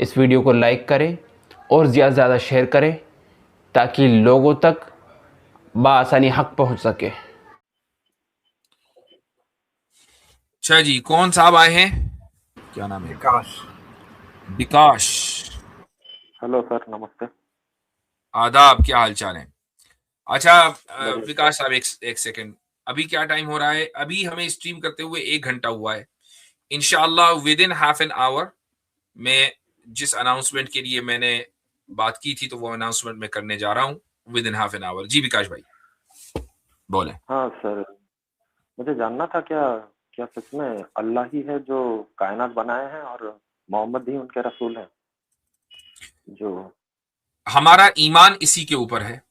इस वीडियो को लाइक करें और ज़्यादा से ज़्यादा शेयर करें ताकि लोगों तक बआसानी हक पहुंच सके। अच्छा जी, कौन साहब आए हैं? क्या नाम है? विकास। विकास। हेलो सर, नमस्ते। आदाब, क्या हाल चाल है? अच्छा बढ़िया। विकास साहब, एक सेकंड। अभी क्या टाइम हो रहा है? अभी हमें स्ट्रीम करते हुए 1 घंटा हुआ है। इंशाल्लाह with in half an our मैं जिस अनाउंसमेंट के लिए मैंने बात की थी, तो वो अनाउंसमेंट मैं करने जा रहा हूँ with in half an hour. जी विकास भाई बोले। हाँ सर, मुझे जानना था क्या क्या सच में अल्लाह ही है जो कायनात बनाए हैं और मोहम्मद ही उनके रसूल हैं? जो हमारा ईमान इसी के ऊपर है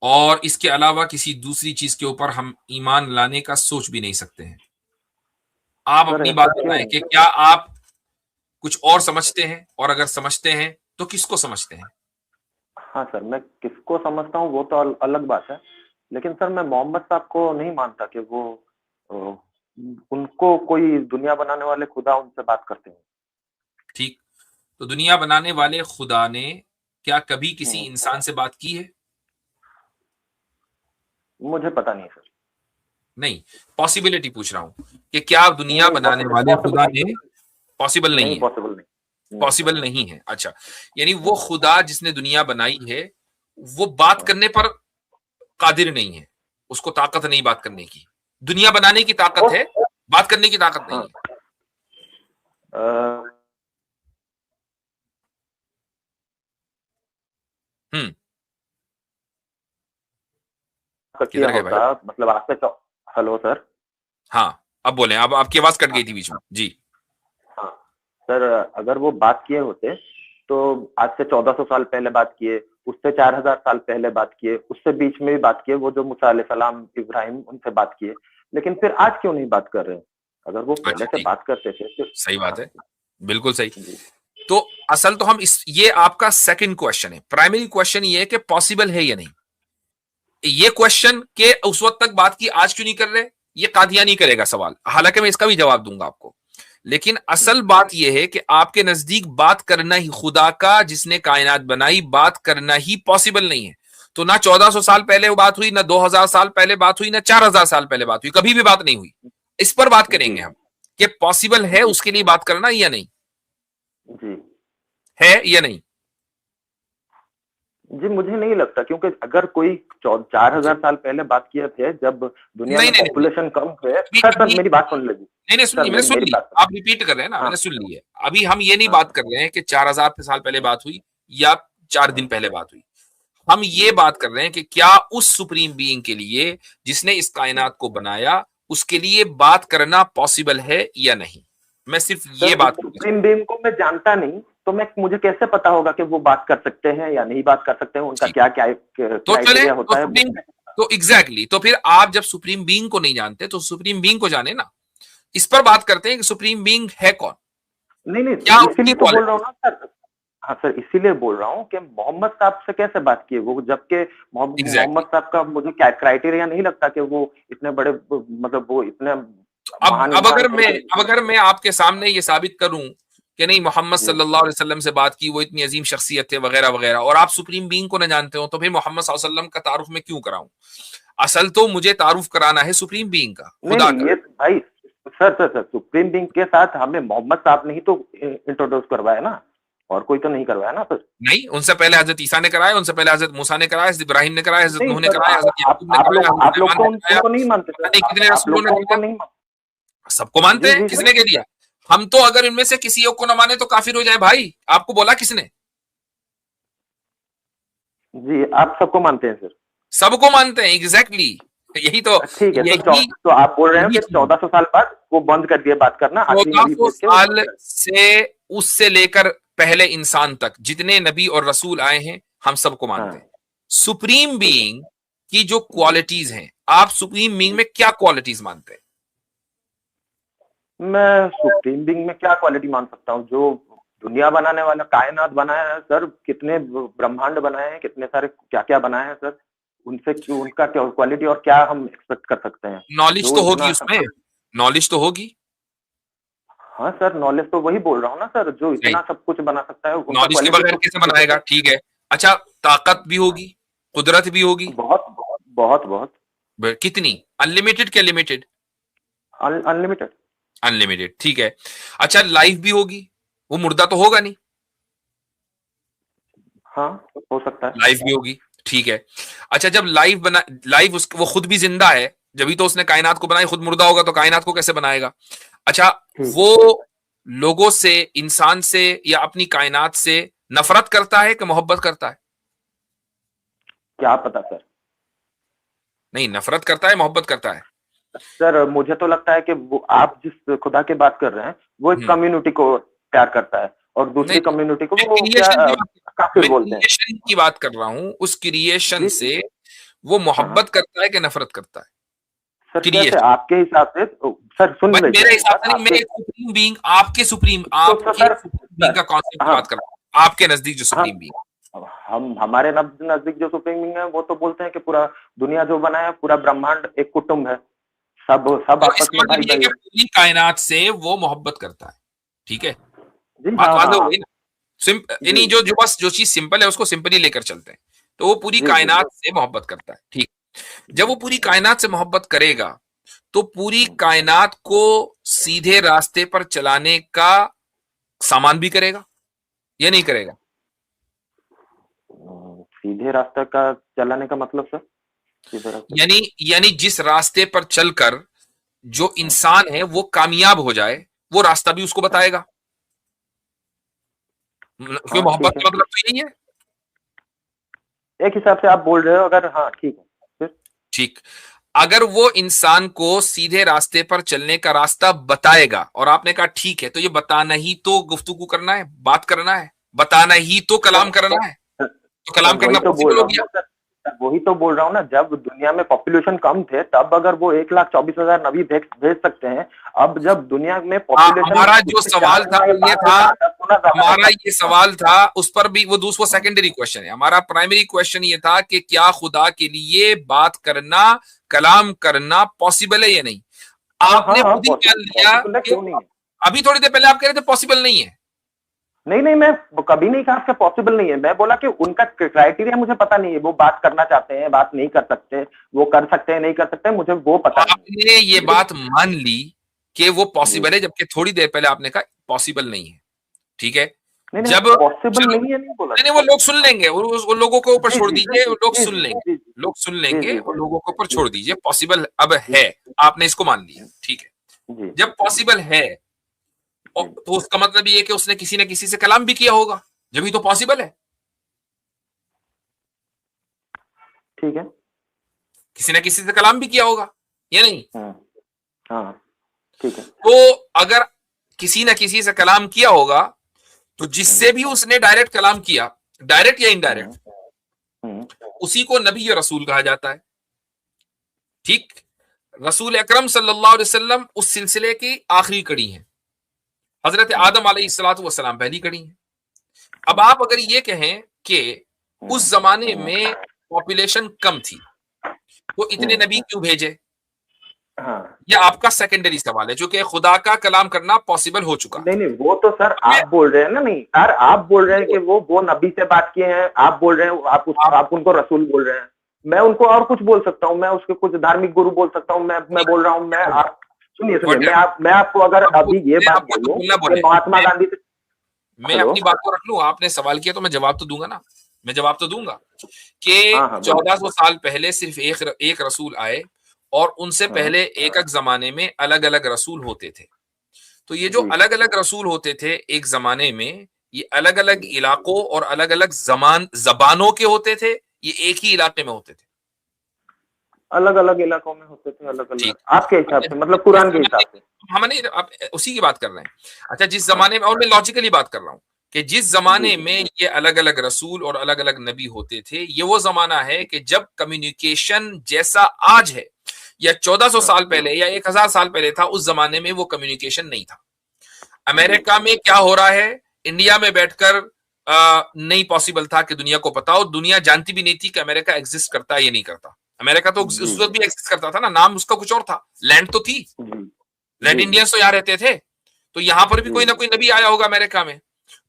और इसके अलावा किसी दूसरी चीज के ऊपर हम ईमान लाने का सोच भी नहीं सकते हैं। आप सर अपनी ऐसा बात क्यों? बताएं कि क्या आप कुछ और समझते हैं, और अगर समझते हैं तो किसको समझते हैं? हाँ सर, मैं किसको समझता हूँ वो तो अलग बात है, लेकिन सर मैं मोहम्मद साहब को नहीं मानता कि वो अ, उनको कोई दुनिया बनाने वाले खुदा उनसे बात करते हैं। ठीक, तो दुनिया बनाने वाले खुदा ने क्या कभी किसी हम्म, इंसान से बात की है? मुझे पता नहीं सर। नहीं, पॉसिबिलिटी पूछ रहा हूं कि क्या दुनिया नहीं, बनाने वाले खुदा पॉसिबल ने। पॉसिबल नहीं, नहीं है। पॉसिबल नहीं। पॉसिबल नहीं है, अच्छा। यानी वो खुदा जिसने दुनिया बनाई है वो बात हाँ। करने पर कादिर नहीं है, उसको ताकत नहीं बात करने की। दुनिया बनाने की ताकत है, बात करने की ताकत नहीं हाँ। है। अ, हम्म। किया किधर गए भाई? होता, मतलब आज से हेलो सर। हाँ, अब बोले। अब आपकी आवाज कट गई थी बीच में जी। हाँ सर, अगर वो बात किए होते तो आज से 1400 साल पहले बात किए, उससे 4000 साल पहले बात किए, उससे बीच में भी बात किए, वो जो मूसा अलैहिस्सलाम, इब्राहिम, उनसे बात किए, लेकिन फिर आज क्यों नहीं बात कर रहे हैं? अगर वो पहले अच्छा से ठीक, बात करते थे तो। सही हाँ बात है, बिल्कुल सही। जी। तो असल तो हम इस ये आपका सेकंड क्वेश्चन है। प्राइमरी क्वेश्चन ये है कि पॉसिबल है या नहीं। ये क्वेश्चन के उस वक्त तक बात की, आज क्यों नहीं कर रहे, ये कादियानी करेगा सवाल। हालांकि मैं इसका भी जवाब दूंगा आपको, लेकिन असल बात यह है कि आपके नजदीक बात करना ही, खुदा का जिसने कायनात बनाई, बात करना ही पॉसिबल नहीं है। तो ना 1400 साल पहले वो बात हुई, ना 2000 साल पहले बात हुई, ना 4000 साल पहले बात हुई, कभी भी बात नहीं हुई। इस पर बात जी। करेंगे हम कि पॉसिबल है जी। उसके लिए बात करना या नहीं, जी। है या नहीं। जी, मुझे नहीं लगता, क्योंकि अगर कोई 4000 साल पहले बात किए थे, जब दुनिया नहीं में नहीं नहीं, पॉपुलेशन कम हुए। अभी सर सर अभी मेरी बात सुन लीजिए। नहीं नहीं, सर सुनिए, मैंने मेरी सुन मेरी ली। बात आप सुन। रिपीट कर रहे हैं ना, हाँ। मैंने सुन ली है। अभी हम ये नहीं हाँ। बात कर रहे हैं कि 4000 साल पहले बात हुई या 4 दिन पहले बात हुई। हम ये बात कर रहे हैं कि क्या उस सुप्रीम बीइंग के लिए जिसने इस कायनात को बनाया, उसके लिए बात करना पॉसिबल है या नहीं। मैं सिर्फ सर ये उस बात करना सुप्रीम चाहता बीइंग को मैं जानता नहीं, तो मैं मुझे कैसे पता होगा कि वो बात कर सकते हैं या नहीं बात कर सकते हैं, हूं। उनका ठीक, क्या क्या तो चले क्राइटेरिया तो होता है वो। सुप्रीम, तो एग्जैक्टली तो फिर आप जब सुप्रीम बीइंग को नहीं जानते तो सुप्रीम बीइंग को जाने ना। इस पर बात करते हैं कि सुप्रीम बीइंग है कौन, नहीं नहीं क्या सर, उसकी इसीलिए तो बोल रहा क्वालिटी। हूँ ना सर। हाँ सर, इसीलिए बोल रहा हूँ कि मोहम्मद साहब से कैसे बात की वो, जबकि एग्जैक्टली मोहम्मद साहब का मुझे क्या क्राइटेरिया नहीं लगता कि वो इतने बड़े, मतलब वो इतने अब महान अब इंसान अगर थे मैं कि। अब अगर मैं आपके सामने ये साबित करूं कि नहीं, मोहम्मद जी। सल्लल्लाहु अलैहि वसल्लम से बात की, वो इतनी अजीम शख्सियत थे वगैरह वगैरह, और आप सुप्रीम बीइंग को न जानते हो, तो फिर मोहम्मद सल्लल्लाहु अलैहि वसल्लम का तारुफ मैं क्यों कराऊं। असल तो मुझे तारुफ कराना है सुप्रीम बीइंग का, नहीं खुदा नहीं, का। ये भाई सर सुप्रीम बीइंग के साथ हमें मोहम्मद साहब ने ही तो इंट्रोड्यूस करवाया ना, और कोई तो नहीं करवाया ना सर। नहीं, उनसे पहले हजरत ईसा ने कराया, उनसे पहले हजरत मूसा ने कराया, हजरत इब्राहिम ने कराया, हजरत नहीं नूह ने सर, कराया, हजरत याकूब ने कराया, हजरत आप लोग सुलेमान तो ने कराया। उनको नहीं मानते पता सर, नहीं कितने आप रसूलों लोग ने तो उनको कराया। नहीं मानते। सबको मानते जी हैं, जी किसने सर। कह दिया। हम तो अगर इनमें से किसी एक को न माने तो काफिर हो जाए भाई, आपको बोला किसने। जी, आप सबको मानते हैं सर। सबको मानते हैं, एग्जैक्टली। यही तो, ठीक है, तो यही तो आप बोल रहे हो यही कि चीज। 1400 साल बाद वो बंद कर दिए बात करना, आखिरी चौदह नबी सौ भेज के वो बंद साल कर से उससे लेकर पहले इंसान तक जितने नबी और रसूल आए हैं, हम सबको दिए। मानते हाँ। हैं। सुप्रीम ठीक बीइंग की जो है जी। क्वालिटीज हैं, आप सुप्रीम बीइंग में क्या क्वालिटीज मानते हैं? मैं सुप्रीम बीइंग में क्या क्वालिटी मान सकता हूँ? जो दुनिया बनाने वाला, कायनात बनाया है सर, कितने ब्रह्मांड बनाए हैं, कितने सारे क्या क्या बनाए हैं सर, उनसे क्यों, उनका क्या क्वालिटी और क्या हम एक्सपेक्ट कर सकते हैं? नॉलेज जो तो इतना होगी उसमें, नॉलेज तो होगी। हाँ सर, नॉलेज तो वही बोल रहा हूँ ना सर, जो नहीं, इतना सब कुछ बना सकता है उनका नॉलेज के बगैर कैसे बनाएगा? ठीक है, अच्छा ताकत भी होगी, कुदरत भी होगी, बहुत बहुत बहुत बहुत कितनी? अनलिमिटेड क्या लिमिटेड? अनलिमिटेड। अनलिमिटेड, ठीक है। अच्छा लाइफ भी होगी, वो मुर्दा तो होगा नहीं, हाँ, हो सकता है। लाइफ भी होगी, ठीक है। अच्छा जब लाइफ वो खुद भी जिंदा है, जब तो उसने कायनात को बनाई, खुद मुर्दा होगा तो कायनात को कैसे बनाएगा? अच्छा वो लोगों से, इंसान से या अपनी कायनात से नफरत करता है कि मोहब्बत करता है? क्या पता सर। नहीं, नफरत करता है मोहब्बत करता है? सर मुझे तो लगता है कि वो आप जिस खुदा की बात कर रहे हैं वो एक कम्युनिटी को प्यार करता है और दूसरी नहीं, कम्युनिटी को मैं वो क्या क्रिएशन की काफिर मैं बोलते हैं। क्रिएशन की बात कर रहा हूं, उस क्रिएशन जी से वो हाँ हाँ। मोहब्बत करता है कि नफरत करता है? सर कैसे क्रिएशन, आपके हिसाब से सर सुन भाई लीजिए मेरे मेरी हिसाब बात से नहीं, मैं आपके एक सुप्रीम बीइंग, आपके सुप्रीम, तो आपके सर सुप्रीम बीइंग का कॉन्सेप्ट की हाँ बात कर रहा हूं, आपके नजदीक जो हाँ सुप्रीम बीइंग। हम हमारे नजदीक जो सुप्रीम बिंग है वो तो बोलते हैं कि पूरा दुनिया जो बना है पूरा ब्रह्मांड एक कुटुंब है, सब सब तो आपस इसका में मतलब भाई ये है भाई कि है। पूरी कायनात से वो मोहब्बत करता है, ठीक है, जी बात हाँ वाज़ेह हो हाँ गई ना? जी यानी जो जो बस जो चीज सिंपल है उसको सिंपल ही लेकर चलते हैं। तो वो पूरी जी जी कायनात से मोहब्बत करता है, ठीक। जब वो पूरी कायनात से मोहब्बत करेगा तो पूरी कायनात को सीधे रास्ते पर चलाने का सामान भी करेगा या नहीं करेगा? सीधे रास्ते का चलाने का मतलब सर, सीधे रास्ते का यानी जिस रास्ते पर चलकर जो इंसान है वो कामयाब हो जाए, वो रास्ता भी उसको हाँ बताएगा। क्यों, हाँ मोहब्बत ठीक है, का मतलब तो यही है। एक हिसाब से आप बोल रहे हो अगर, हाँ ठीक है फिर। ठीक, अगर वो इंसान को सीधे रास्ते पर चलने का रास्ता बताएगा और आपने कहा ठीक है, तो ये बताना ही तो गुफ्तगू करना है, बात करना है, बताना ही तो कलाम करना है, सर तो सर कलाम वही करना तो बोल पॉसिबल हो रहा हूँ गया। ना सर, वही तो बोल रहा हूँ ना, जब दुनिया में पॉपुलेशन कम थे तब अगर वो 1,24,000 नबी भेज भेज सकते हैं, अब जब दुनिया में पॉपुलेशन हमारा जो उससे सवाल था 4 गुना या वो ये 5 था, गुना 10 गुना ज्यादा है हमारा सर। ये हाँ सवाल था, उस पर भी वो दूसरा सेकेंडरी क्वेश्चन है। हमारा प्राइमरी क्वेश्चन ये था कि क्या खुदा के लिए बात करना, कलाम करना पॉसिबल है या नहीं? हाँ हाँ आपने हाँ खुद ही मान लिया पॉसिबल है, कि क्यों नहीं है। अभी थोड़ी देर पहले आप कह रहे थे पॉसिबल नहीं है। नहीं नहीं, मैं कभी नहीं कहा कि पॉसिबल नहीं है, मैं बोला कि उनका क्राइटेरिया मुझे पता नहीं है, वो बात करना चाहते हैं बात नहीं कर सकते, वो कर सकते हैं नहीं कर सकते, मुझे वो पता नहीं है। आपने ये लेकिन बात मान ली कि वो जी पॉसिबल है, जबकि थोड़ी देर पहले आपने कहा पॉसिबल नहीं है, ठीक है। नहीं नहीं, जब पॉसिबल चलो, नहीं है नहीं बोला नहीं नहीं, सर। वो लोग सुन हाँ लेंगे, वो लोगों के ऊपर जी छोड़ जी दीजिए, वो लोग जी सुन जी लेंगे, जी लोग सुन जी लेंगे, जी वो लोगों के ऊपर जी छोड़ दीजिए, पॉसिबल अब जी है, आपने इसको मान लिया, ठीक है। जी जब पॉसिबल है जी तो उसका मतलब ये है कि उसने किसी न किसी से कलाम भी किया होगा, जब तो पॉसिबल है। ठीक है। किसी न किसी से कलाम भी किया होगा या नहीं? हाँ हाँ ठीक है। तो अगर किसी न किसी से कलाम किया होगा तो जिससे भी उसने डायरेक्ट कलाम किया, डायरेक्ट या इनडायरेक्ट, हम्म, हम्म, उसी को नबी या रसूल कहा जाता है, ठीक। रसूल अकरम सल्लल्लाहु अलैहि वसल्लम उस सिलसिले की आखिरी कड़ी है, हजरत आदम अलैहिस्सलातु वस्सलाम पहली कड़ी है। अब आप अगर ये कहें कि उस जमाने में पॉपुलेशन कम थी तो इतने नबी क्यों भेजे, हाँ ये आपका सेकेंडरी सवाल है, जो कि खुदा का कलाम करना पॉसिबल हो चुका नहीं था। नहीं, वो तो सर मैं आप बोल रहे हैं ना, नहीं सर आप बोल रहे हैं कि वो नबी से बात किए हैं, आप बोल रहे हैं आप आप उनको रसूल बोल रहे हैं, मैं उनको और कुछ बोल सकता हूँ, मैं उसके कुछ धार्मिक गुरु बोल सकता हूँ, मैं बोल रहा हूँ, मैं आप सुनिए सुनिए, मैं आपको अगर अभी ये बात आपको जो बोलूं बोलना कि बोले, महात्मा गांधी से। मैं हेलो। अपनी बात को रख लूं, आपने सवाल किया तो मैं जवाब तो दूंगा ना, मैं जवाब तो दूंगा कि हाँ हाँ बोलिए। 1400 साल पहले सिर्फ एक रसूल आए और उनसे हाँ पहले एक एक जमाने में अलग अलग रसूल होते थे। तो ये जो जी अलग अलग रसूल होते थे एक जमाने में, ये अलग अलग इलाकों और अलग अलग जबानों के होते थे, ये एक ही इलाके में होते थे, अलग अलग इलाकों में होते थे, अलग अलग ठीक। आपके अब हिसाब से, मतलब जिस कुरान के जमाने, हिसाब से। हम नहीं, अब उसी की बात कर रहे हैं। अच्छा जिस हाँ जमाने में, और मैं लॉजिकली बात कर रहा हूं कि जिस जी जमाने जी में ये अलग अलग रसूल और अलग अलग नबी होते थे, ये वो जमाना है कि जब कम्युनिकेशन जैसा आज है या 1400 हाँ साल पहले या 1000 साल पहले था, उस जमाने में वो कम्युनिकेशन नहीं था। जी अमेरिका में क्या हो रहा है, इंडिया में बैठकर नहीं पॉसिबल था कि दुनिया को पता हो, दुनिया जानती भी नहीं थी कि अमेरिका एग्जिस्ट करता है या नहीं करता। अमेरिका तो जी उस वक्त भी एग्जिस्ट करता था ना, नाम उसका कुछ और था, लैंड तो थी, जी रेड जी जी इंडियंस तो यहाँ रहते थे, तो यहां पर भी कोई ना कोई नबी आया होगा अमेरिका में।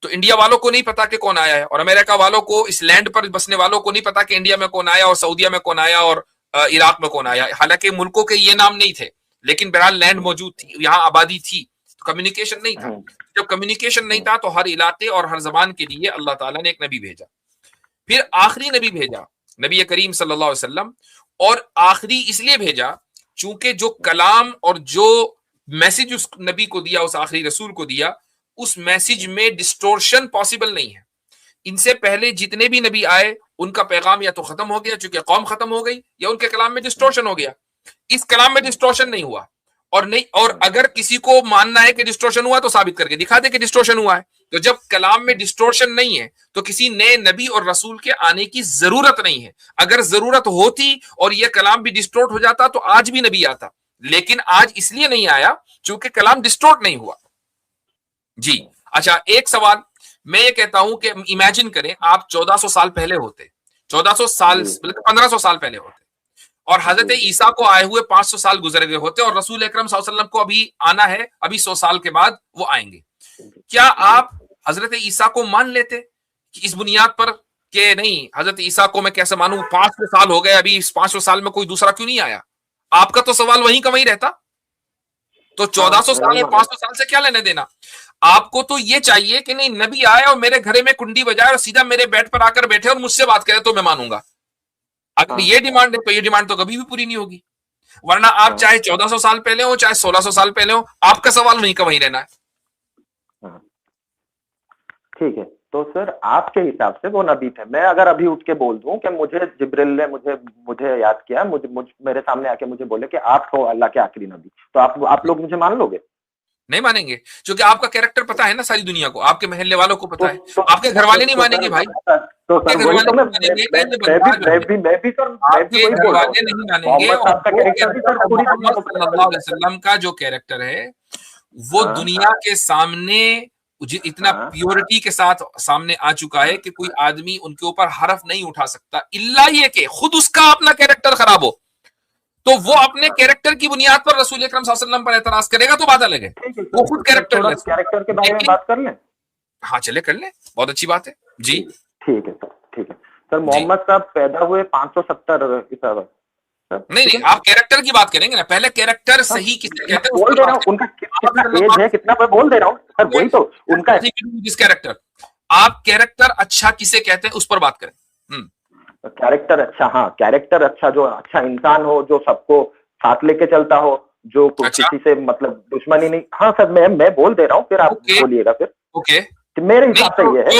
तो इंडिया वालों को नहीं पता कि कौन आया है, और अमेरिका वालों को, इस लैंड पर बसने वालों को नहीं पता कि इंडिया में कौन आया और सऊदीया में कौन आया और इराक में कौन आया। हालांकि मुल्कों के ये नाम नहीं थे, लेकिन बहरहाल लैंड मौजूद थी, यहाँ आबादी थी, तो कम्युनिकेशन नहीं था। जब कम्युनिकेशन नहीं था तो हर इलाके और हर जबान के लिए अल्लाह ताला ने एक नबी भेजा। फिर आखिरी नबी भेजा, नबी करीम सल्लल्लाहु अलैहि वसल्लम, और आखिरी इसलिए भेजा चूंकि जो कलाम और जो मैसेज उस नबी को दिया, उस आखिरी रसूल को दिया, उस मैसेज में डिस्टोर्शन पॉसिबल नहीं है। इनसे पहले जितने भी नबी आए उनका पैगाम या तो खत्म हो गया चूंकि कौम खत्म हो गई, या उनके कलाम में डिस्टोर्शन हो गया। इस कलाम में डिस्टोर्शन नहीं हुआ, और अगर किसी को मानना है कि डिस्टोर्शन हुआ तो साबित करके दिखा दे कि डिस्टोर्शन हुआ है। तो जब कलाम में डिस्टोर्शन नहीं है तो किसी नए नबी और रसूल के आने की जरूरत नहीं है। अगर जरूरत होती और यह कलाम भी डिस्टोर्ट हो जाता तो आज भी नबी आता, लेकिन आज इसलिए नहीं आया चूंकि कलाम डिस्टोर्ट नहीं हुआ। जी अच्छा, एक सवाल मैं ये कहता हूं कि इमेजिन करें आप 1400 साल पहले होते, 1400 साल बल्कि 1500 साल पहले होते, और हजरत ईसा को आए हुए 500 साल गुजर गए होते, और रसूल अकरम सल्लल्लाहु अलैहि वसल्लम को अभी आना है, अभी 100 साल के बाद वो आएंगे। क्या आप हजरत ईसा को मान लेते कि इस बुनियाद पर कि नहीं, हजरत ईसा को मैं कैसे मानूं, 500 साल हो गए, अभी इस 500 साल में कोई दूसरा क्यों नहीं आया? आपका तो सवाल वहीं का वहीं रहता। तो 1400 साल और 500 साल से क्या लेने देना? आपको तो ये चाहिए कि नहीं, नबी आए और मेरे घरे में कुंडी बजाए और सीधा मेरे बेड पर आकर बैठे और मुझसे बात करे तो मैं मानूंगा। अगर ये डिमांड है तो ये डिमांड तो कभी भी पूरी नहीं होगी। वरना आप चाहे 1400 साल पहले हो चाहे 1600 साल पहले हो, आपका सवाल वहीं का वहीं रहना है। ठीक है, तो सर आपके हिसाब से वो नबी थे। मैं अगर अभी उठ के बोल दूं कि मुझे जिब्रील ने मुझे याद किया, मेरे सामने आके मुझे बोले कि आप हो अल्लाह के आखिरी नबी, तो आप लोग मुझे मान लोगे? नहीं मानेंगे, क्योंकि आपका कैरेक्टर पता है ना सारी दुनिया को, आपके महल्ले वालों को पता है। आपके घर वाले नहीं मानेंगे भाई, आपके घर वाले नहीं मानेंगे, मोहम्मद सल्लल्लाहु अलैहि वसल्लम का जो कैरेक्टर है वो दुनिया के सामने इतना प्योरिटी के साथ सामने आ चुका है कि कोई आदमी उनके ऊपर हरफ नहीं उठा सकता, इल्ला ये कि खुद उसका अपना कैरेक्टर खराब हो तो वो अपने कैरेक्टर की बुनियाद पर रसूल अकरम सल्लल्लाहु अलैहि वसल्लम पर एतराज करेगा तो बात अलग है। वो खुद कैरेक्टर के बारे में बात कर लें। हाँ चले कर लें, बहुत अच्छी बात है जी। ठीक है सर, ठीक है सर। मोहम्मद साहब पैदा हुए 570 ईसा वर्ष। नहीं, आप कैरेक्टर की बात करेंगे ना, पहले कैरेक्टर सही किससे कहते हैं बोल दे रहा हूँ, उनका कितना एज है कितना, मैं बोल दे रहा हूँ सर, वही तो उनका जिस कैरेक्टर, आप कैरेक्टर अच्छा किसे कहते हैं उस पर बात करें। कैरेक्टर अच्छा, हाँ कैरेक्टर अच्छा, जो अच्छा इंसान हो, जो सबको साथ लेके चलता हो, जो किसी से मतलब दुश्मनी नहीं। हाँ सर, मैं बोल दे रहा हूँ, फिर आप बोलिएगा फिर। ओके, मेरे हिसाब से ये है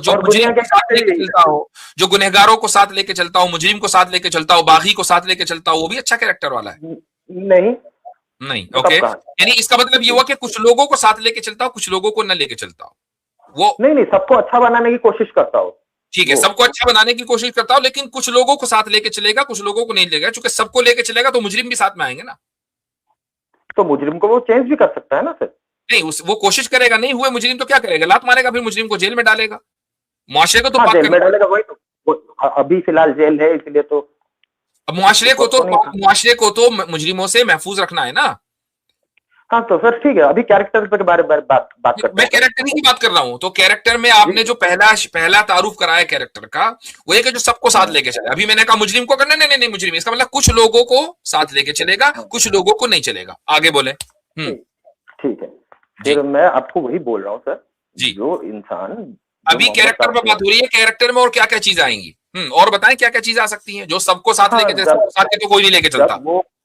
जो मुजरिम के साथ लेके चलता हो, जो गुनहगारों को साथ लेके चलता हो, मुजरिम को साथ लेके चलता हो, बागी को साथ लेके चलता हो, वो भी अच्छा कैरेक्टर वाला है। नहीं ओके, यानी इसका मतलब ये हुआ कि कुछ लोगों को साथ लेके चलता हो, कुछ लोगों को न लेके चलता हो। वो नहीं, सबको अच्छा बनाने की कोशिश करता हो। ठीक है, सबको अच्छा बनाने की कोशिश करता हो, लेकिन कुछ लोगों को साथ लेके चलेगा, कुछ लोगों को नहीं लेगा। चूंकि सबको लेके चलेगा तो मुजरिम भी साथ में आएंगे ना, तो मुजरिम को वो चेंज भी कर सकता है ना सर। नहीं, वो कोशिश करेगा, नहीं हुए मुजरिम तो क्या करेगा, लात मारेगा, फिर मुजरिम को जेल में डालेगा, मुआशरे को तो जेल में डालेगा। वही तो अभी फिलहाल जेल है, इसलिए तो अब मुआशरे को तो मुजरिमों से महफूज रखना है ना। हाँ तो सर ठीक है, अभी कैरेक्टर के बारे में बात करते हैं। मैं कैरेक्टर ही की बात कर रहा हूँ। तो कैरेक्टर में आपने जो पहला तारुफ कराया कैरेक्टर का, वो ये कि जो सबको साथ लेके चले। अभी मैंने कहा मुजरिम को करना, नहीं मुजरिम, इसका मतलब कुछ लोगों को साथ लेके चलेगा, कुछ लोगों को नहीं चलेगा। आगे बोले। ठीक है, फिर मैं आपको वही बोल रहा हूँ सर जी, जो इंसान अभी कैरेक्टर पर बात हो रही है, कैरेक्टर में और क्या क्या चीज आएंगी, और बताएं क्या क्या चीजें आ सकती हैं जो सबको साथ लेके चलता, सबको साथ तो कोई नहीं लेके चलता।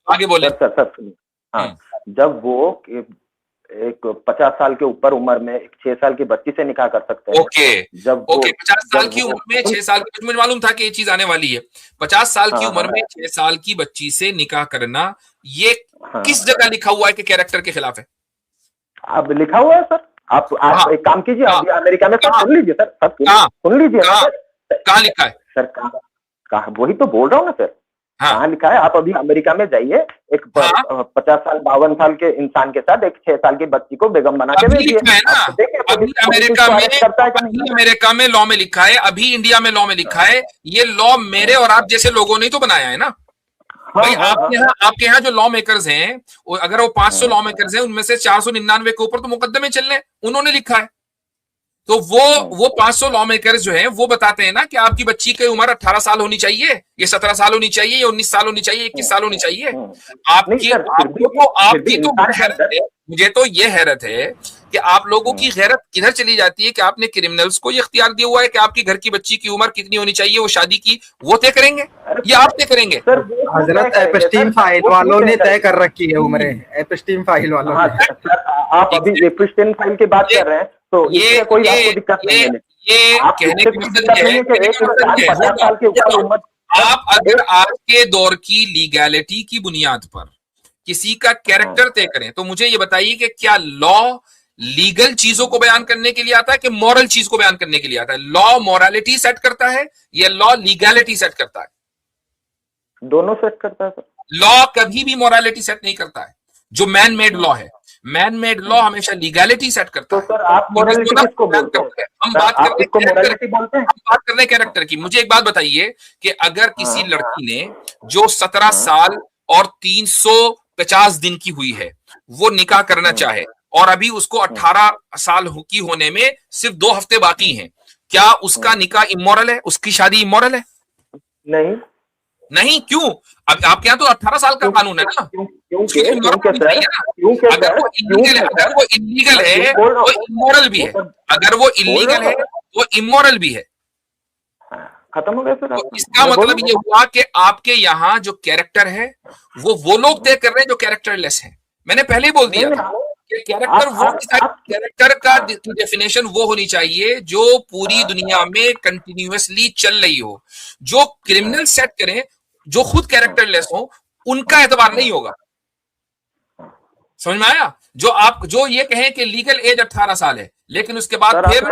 आगे बोले सर सुनिए। हाँ, जब वो एक 50 साल के ऊपर उम्र में एक 6 साल की बच्ची से निकाह कर सकते हैं। जब 50 साल की उम्र में 6 साल की, मुझे मालूम था कि ये चीज आने वाली है। 50 साल की उम्र में 6 साल की बच्ची से निकाह करना, ये किस जगह लिखा हुआ है कि कैरेक्टर के खिलाफ है? अब लिखा हुआ है सर। आप एक काम कीजिए, अभी अमेरिका में सब सुन लीजिए सर, सब सुन लीजिए। कहाँ लिखा है सर? कहाँ? वही तो बोल रहा हूँ ना सर, कहाँ लिखा है? आप अभी अमेरिका में जाइए, एक 50 साल 52 साल के इंसान के साथ एक 6 साल की बच्ची को बेगम बना के भेजिए। अभी अमेरिका में लॉ में लिखा है, अभी इंडिया में लॉ में लिखा है। ये लॉ मेरे और आप जैसे लोगों ने तो बनाया है ना। भाई हाँ, आपके यहाँ जो लॉ मेकर्स हैं, अगर वो 500 लॉ मेकर्स हैं, उनमें से 499 के ऊपर तो मुकदमे चल रहे हैं, उन्होंने लिखा है। तो वो 500 लॉ मेकर्स जो हैं वो बताते हैं ना कि आपकी बच्ची की उम्र 18 साल होनी चाहिए, ये 17 साल होनी चाहिए, ये 19 साल होनी चाहिए, 21 साल होनी चाहिए। आपकी तो हैरत है, मुझे तो ये हैरत है कि आप लोगों की गैरत किधर चली जाती है कि आपने क्रिमिनल्स को ये इख्तियार दिया हुआ है कि आपकी घर की बच्ची की उम्र कितनी होनी चाहिए, वो शादी की वो तय करेंगे या आप तय करेंगे? हजरत एपस्टीन फाइल वालों ने तय कर रखी है उम्रें, एपस्टीन फाइल वालों ने। आप अभी एपस्टीन फाइल की बात कर रहे हैं, तो इसमें कोई आपको दिक्कत नहीं है। ये कहने का मतलब ये है कि 50 साल के ऊपर उम्र, आप अगर आज के दौर की लीगैलिटी की बुनियाद पर किसी का कैरेक्टर तय करें, तो मुझे ये बताइए कि क्या लॉ लीगल चीजों को बयान करने के लिए आता है कि मॉरल चीज को बयान करने के लिए आता है? लॉ मॉरलिटी सेट करता है या लॉ लीगैलिटी सेट करता है? दोनों सेट करता है सर। लॉ कभी भी मॉरलिटी सेट नहीं करता है। जो मैन मेड लॉ है, मैन मेड लॉ हमेशा लीगैलिटी सेट करता है। तो सर आप मॉरलिटी किसको बोलते हैं? हम बात कर रहे हैं कैरेक्टर की। मुझे एक बात बताइए कि अगर किसी लड़की ने जो 17 साल और 350 दिन की हुई है वो निकाह करना चाहे और अभी उसको 18 साल की होने में सिर्फ 2 हफ्ते बाकी हैं, क्या उसका निकाह इमोरल है? उसकी शादी इमोरल है? नहीं। नहीं, क्यों? अब आपके यहाँ तो 18 साल का कानून है ना, अगर वो इलीगल है वो इमोरल भी है, अगर वो इलीगल है वो इमोरल भी है। खत्म हो गया सर। तो इसका मतलब ये हुआ कि आपके यहाँ जो कैरेक्टर है वो लोग तय कर रहे हैं जो कैरेक्टरलेस है। मैंने पहले ही बोल दिया था कि कैरेक्टर का डेफिनेशन वो होनी चाहिए जो पूरी दुनिया में कंटिन्यूअसली चल रही हो। जो क्रिमिनल सेट करें जो खुद कैरेक्टरलेस हो उनका एतबार नहीं होगा। समझ में आया? जो ये कहें कि लीगल एज 18 साल है, लेकिन उसके बाद फिर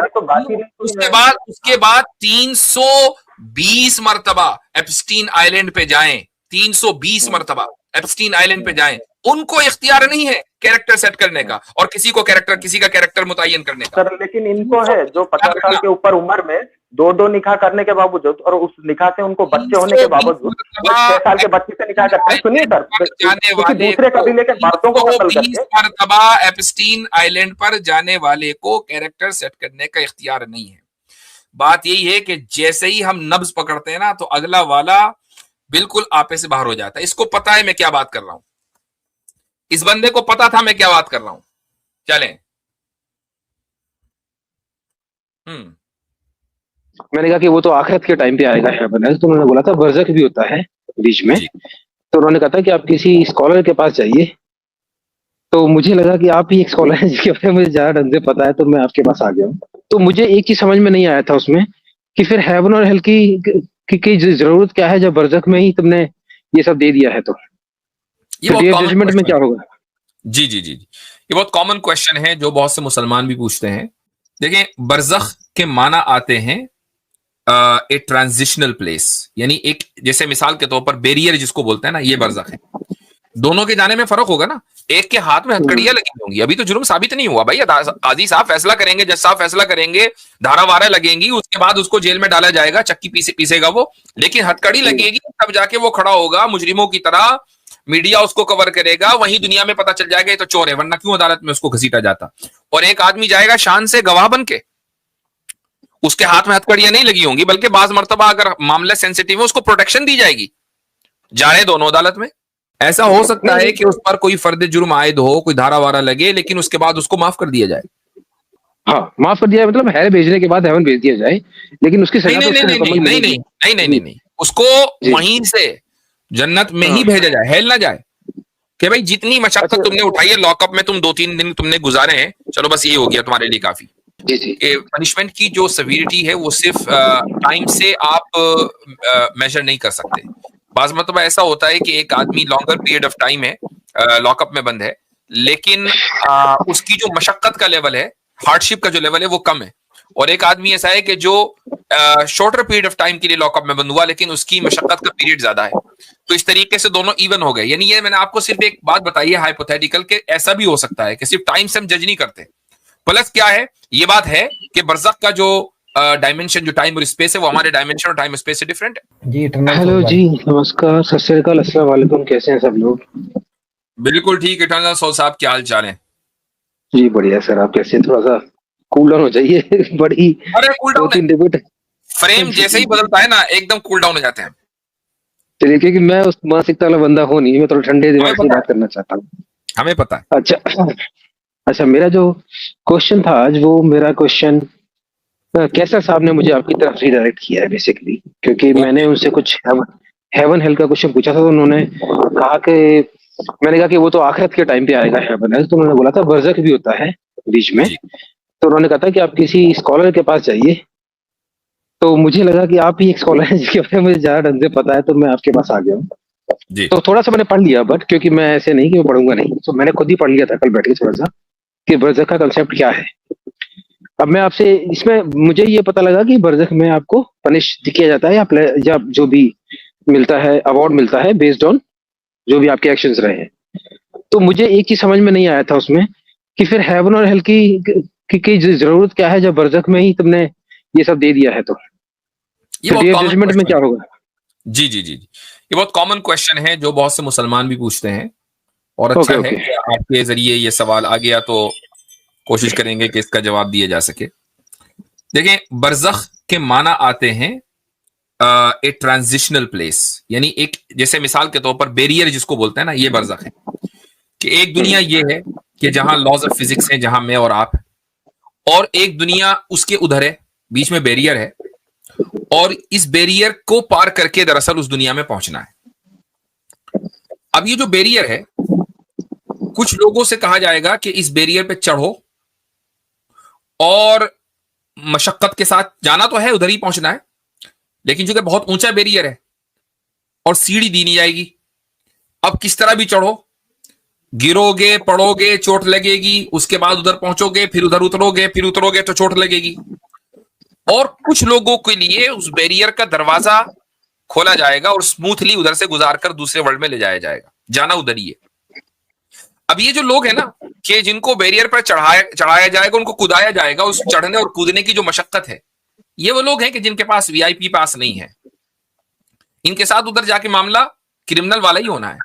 उसके बाद 320 मरतबा एप्स्टीन आइलैंड पे जाएं, 320 मरतबा एप्स्टीन आइलैंड पे जाएं, उनको इख्तियार नहीं है कैरेक्टर सेट करने का और किसी का कैरेक्टर मुतय्यन करने का। सर लेकिन इनको है जो 50 साल के ऊपर उम्र में 2 निकाह करने के बावजूद और उस निकाह से उनको बच्चे होने के बावजूद 6 साल के बच्चे से निकाह करते हैं। सुनिए सर, दूसरे कबीले के मर्दों को कत्ल करके 20 मरतबा एप्स्टीन आइलैंड पर जाने वाले को कैरेक्टर सेट करने का इख्तियार नहीं है। बात यही है कि जैसे ही हम नब्ज पकड़ते हैं ना तो अगला वाला बिल्कुल आपे से बाहर हो जाता है। इसको पता है मैं क्या बात कर रहा हूं, इस बंदे को पता था मैं क्या बात कर रहा हूं। चलें। मैंने कहा कि वो तो आखिरत के टाइम पे आएगा हेवन, तो उन्होंने बोला था बरज़ख भी होता है बीच में। तो उन्होंने कहा था कि आप किसी स्कॉलर के पास जाइए। तो मुझे लगा कि आप ही एक स्कॉलर हैं जिसके बारे में मुझे ज्यादा ढंग से पता है, तो मैं आपके पास आ गया हूँ। तो मुझे एक चीज समझ में नहीं आया था उसमें कि फिर हेवन और हेल की जरूरत क्या है जब बरज़ख में ही तुमने ये सब दे दिया है। तो जजमेंट में क्या होगा? जी, ये बहुत कॉमन क्वेश्चन है जो बहुत से मुसलमान भी पूछते हैं। देखें, बरज़ख के माना आते हैं ए ट्रांजिशनल प्लेस, यानी एक, जैसे मिसाल के तौर पर बैरियर जिसको बोलते हैं ना, ये बरज़ख है। दोनों के जाने में फर्क होगा ना। एक के हाथ में हथकड़ियां लगी होंगी, अभी तो जुर्म साबित नहीं हुआ भाई, काजी साहब फैसला करेंगे, जज साहब फैसला करेंगे, धारा वारा लगेंगी, उसके बाद उसको जेल में डाला जाएगा, चक्की पीसेगा वो, लेकिन हथकड़ी लगेगी तब जाके वो खड़ा होगा मुजरिमों की तरह, मीडिया उसको कवर करेगा, वहीं दुनिया में पता चल जाएगा ये तो चोर है, वरना क्यों अदालत में उसको घसीटा जाता। और एक आदमी जाएगा शान से गवाह बन के, उसके हाथ में हथकड़ियां नहीं लगी होंगी, बल्कि बाज मर्तबा अगर मामला सेंसिटिव है उसको प्रोटेक्शन दी जाएगी, जा रहे दोनों अदालत में। ऐसा हो सकता है कि उस पर कोई फर्द जुर्म आयद हो, कोई धारा वारा लगे, लेकिन उसके बाद उसको माफ कर दिया जाए। हाँ, माफ कर दिया मतलब हेल भेजने के बाद हेवन भेज दिया जाए, लेकिन उसकी सजा नहीं, उसको वहीं से जन्नत में ही भेजा जाए, हेल ना जाए कि भाई जितनी मशक्कत तुमने उठाई है, लॉकअप में तुम 2-3 दिन तुमने गुजारे हैं, चलो बस ये हो गया तुम्हारे लिए काफी। पनिशमेंट की जो सिवियरिटी है वो सिर्फ टाइम से आप मेजर नहीं कर सकते। बाज़ मतलब ऐसा होता है कि एक आदमी लॉन्गर पीरियड ऑफ टाइम है लॉकअप में बंद है, लेकिन उसकी जो मशक्कत का लेवल है, हार्डशिप का जो लेवल है वो कम है। और एक आदमी ऐसा है कि जो शॉर्टर पीरियड ऑफ टाइम के लिए लॉकअप में बंद हुआ, लेकिन उसकी मशक्कत का पीरियड ज्यादा है। तो इस तरीके से दोनों इवन हो गए। यानी ये मैंने आपको सिर्फ एक बात बताई है हाइपोथेटिकल, के ऐसा भी हो सकता है कि सिर्फ टाइम से हम जज नहीं करते। प्लस क्या है, ये बात है कि बरज़ख का जो डायमेंशन जो टाइम और स्पेस है वो हमारे डायमेंशन और टाइम स्पेस से डिफरेंट है। जी इटरनल हेलो सोल जी, नमस्कार, सत श्री अकाल, अस्सलाम वालेकुम, कैसे हैं सब लोग? बिल्कुल ठीक। इटर्नल सोल साहब क्या हाल चाल है? जी बढ़िया सर, आप कैसे हैं? थोड़ा सा कूल डाउन हो जाइए बड़ी अरे कूल दो डाउन है, तीन डिबेट। फ्रेम जैसे ही बदलता है ना एकदम कूल डाउन हो जाते हैं। चलिए, क्योंकि मैं उस मानसिकता वाला बंदा हूँ नहीं, मैं थोड़ा ठंडे हमें दिमाग से पता बात करना चाहता हूँ। है, हमें पता है। अच्छा अच्छा, मेरा जो क्वेश्चन था आज, वो मेरा क्वेश्चन कैसर साहब ने मुझे आपकी तरफ रिडायरेक्ट किया है बेसिकली, क्योंकि मैंने ओके। उनसे कुछ हेवन हेल का क्वेश्चन पूछा था, तो उन्होंने कहा कि, मैंने कहा कि वो तो आखिरत के टाइम पे आएगा हेवन हेल, तो उन्होंने बोला था बरज़ख भी होता है बीच में। जी तो उन्होंने कहा था कि आप किसी स्कॉलर के पास जाइए। तो मुझे लगा कि आप ही एक स्कॉलर हैं जिसके बारे में मुझे ज्यादा ढंग से पता है, तो मैं आपके पास आ गया हूँ। जी तो थोड़ा सा मैंने पढ़ लिया, बट क्योंकि मैं ऐसे नहीं कि मैं पढ़ूंगा नहीं, तो मैंने खुद ही पढ़ लिया था कल बैठ के थोड़ा सा कि बरज़ख का कंसेप्ट क्या है। अब मैं आपसे इसमें, मुझे ये पता लगा कि बरज़ख में आपको पनिश किया जाता है, या जो भी मिलता है, अवार्ड मिलता है बेस्ड ऑन जो भी आपके एक्शंस रहे हैं। तो मुझे एक चीज समझ में नहीं आया था उसमें, कि फिर हेवन और हेल की जरूरत क्या है, जब बरज़ख में ही तुमने ये सब दे दिया है, तो ये फिर बहुत डे ऑफ कॉमन जजमेंट में क्वेश्चन क्या है। होगा? जी जी जी जी, ये बहुत कॉमन क्वेश्चन है जो बहुत से मुसलमान भी पूछते हैं, और अच्छा ओके है ओके। कि आपके जरिए ये सवाल आ गया, तो कोशिश करेंगे कि इसका जवाब दिया जा सके। देखें, बरज़ख के माना आते हैं ए ट्रांजिशनल प्लेस, यानी एक, जैसे मिसाल के तौर पर बैरियर जिसको बोलते हैं ना, ये बरज़ख है कि एक दुनिया ये है कि जहां लॉज ऑफ फिजिक्स हैं, जहां मैं और आप हैं, और एक दुनिया उसके उधर है, बीच में बैरियर है, और इस बैरियर को पार करके दरअसल उस दुनिया में पहुंचना है। अब ये जो बैरियर है, कुछ लोगों से कहा जाएगा कि इस बैरियर पे चढ़ो और मशक्कत के साथ जाना तो है, उधर ही पहुंचना है, लेकिन चूंकि बहुत ऊंचा बैरियर है और सीढ़ी दी नहीं जाएगी, अब किस तरह भी चढ़ो, गिरोगे, पड़ोगे, चोट लगेगी, उसके बाद उधर पहुंचोगे, फिर उधर उतरोगे, फिर उतरोगे तो चोट लगेगी। और कुछ लोगों के लिए उस बैरियर का दरवाजा खोला जाएगा और स्मूथली उधर से गुजार कर दूसरे वर्ल्ड में ले जाया जाएगा, जाना उधर ही है। अब ये जो लोग हैं ना, कि जिनको बैरियर पर चढ़ाया जाएगा, उनको कूदाया जाएगा, उस चढ़ने और कूदने की जो मशक्कत है, ये वो लोग हैं कि जिनके पास वीआईपी पास नहीं है। इनके साथ उधर जाके मामला क्रिमिनल वाला ही होना है,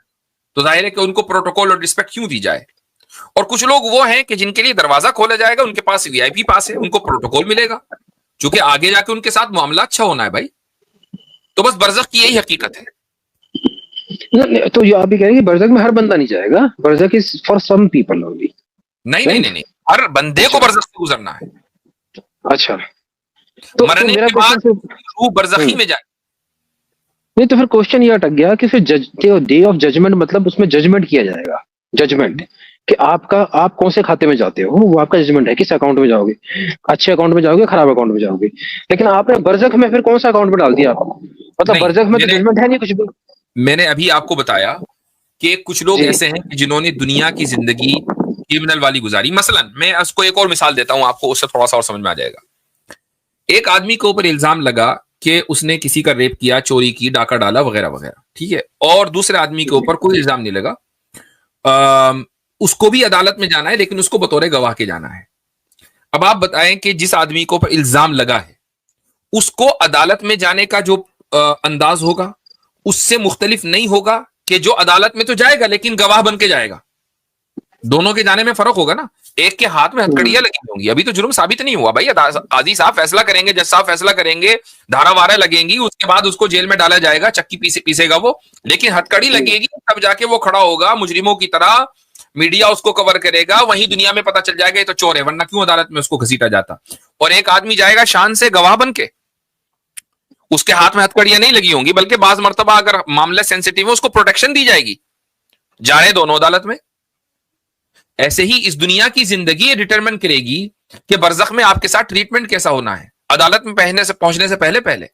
तो जाहिर है कि उनको प्रोटोकॉल और रिस्पेक्ट क्यों दी जाए। और कुछ लोग वो हैं कि जिनके लिए दरवाजा खोला जाएगा, उनके पास वीआईपी पास है, उनको प्रोटोकॉल मिलेगा, क्योंकि आगे जाके उनके साथ मामला अच्छा होना है भाई। तो बस बरज़ख की यही हकीकत है। तो ये आप भी कह रहे हैं कि बरज़ख में हर बंदा नहीं जाएगा, बरज़ख is for some people only, नहीं नहीं राइट? नहीं नहीं, हर बंदे को बरज़ख से गुजरना है। अच्छा, तो मरने मेरा के बाद क्वेश्चन सिर्फ, रूह बरज़खी में जाए। नहीं तो फिर क्वेश्चन ये अटक गया कि फिर डे ऑफ जजमेंट, मतलब उसमें जजमेंट किया जाएगा, जजमेंट कि आप कौन से खाते में जाते हो, वो आपका जजमेंट है, किस अकाउंट में जाओगे, अच्छे अकाउंट में जाओगे, खराब अकाउंट में जाओगे। लेकिन आपने बरज़ख में फिर कौन सा अकाउंट में डाल दिया आप? मतलब नहीं, बरज़ख में तो जजमेंट है नहीं कुछ भी। मैंने अभी आपको बताया कि कुछ लोग जी ऐसे हैं कि जिन्होंने दुनिया की जिंदगी क्रिमिनल वाली गुजारी। मसलन मैं उसको एक और मिसाल देता हूं आपको, उससे थोड़ा सा और समझ में आ जाएगा। एक आदमी के ऊपर इल्जाम लगा कि उसने किसी का रेप किया, चोरी की, डाका डाला, वगैरह वगैरह, ठीक है, और दूसरे आदमी के ऊपर कोई इल्जाम नहीं लगा। उसको भी अदालत में जाना है, लेकिन उसको बतौर गवाह के जाना है। अब आप बताएं कि जिस आदमी के ऊपर इल्जाम लगा है, उसको अदालत में जाने का जो अंदाज होगा, उससे मुख्तलिफ नहीं होगा कि जो अदालत में तो जाएगा लेकिन गवाह बन के जाएगा। दोनों के जाने में फर्क होगा ना। एक के हाथ में हथकड़ियां लगी होंगी, अभी तो जुर्म साबित नहीं हुआ भाई, काजी साहब फैसला करेंगे, जज साहब फैसला करेंगे, धारा वारा लगेंगी, उसके बाद उसको जेल में डाला जाएगा, चक्की पीसेगा वो, लेकिन हथकड़ी लगेगी तब जाके वो खड़ा होगा मुजरिमों की तरह, मीडिया उसको कवर करेगा, वहीं दुनिया में पता चल जाएगा ये तो चोर है, वरना क्यों अदालत में उसको घसीटा जाता। और एक आदमी जाएगा शान से गवाह बन के, उसके हाथ में हथकड़ियां नहीं लगी होंगी, बल्कि बाज मर्तबा अगर मामला सेंसिटिव है उसको प्रोटेक्शन दी जाएगी, जा रहे दोनों अदालत में। ऐसे ही इस दुनिया की जिंदगी ये डिटरमिन करेगी कि बरज़ख में आपके साथ ट्रीटमेंट कैसा होना है, अदालत में पहुंचने से पहले पहले।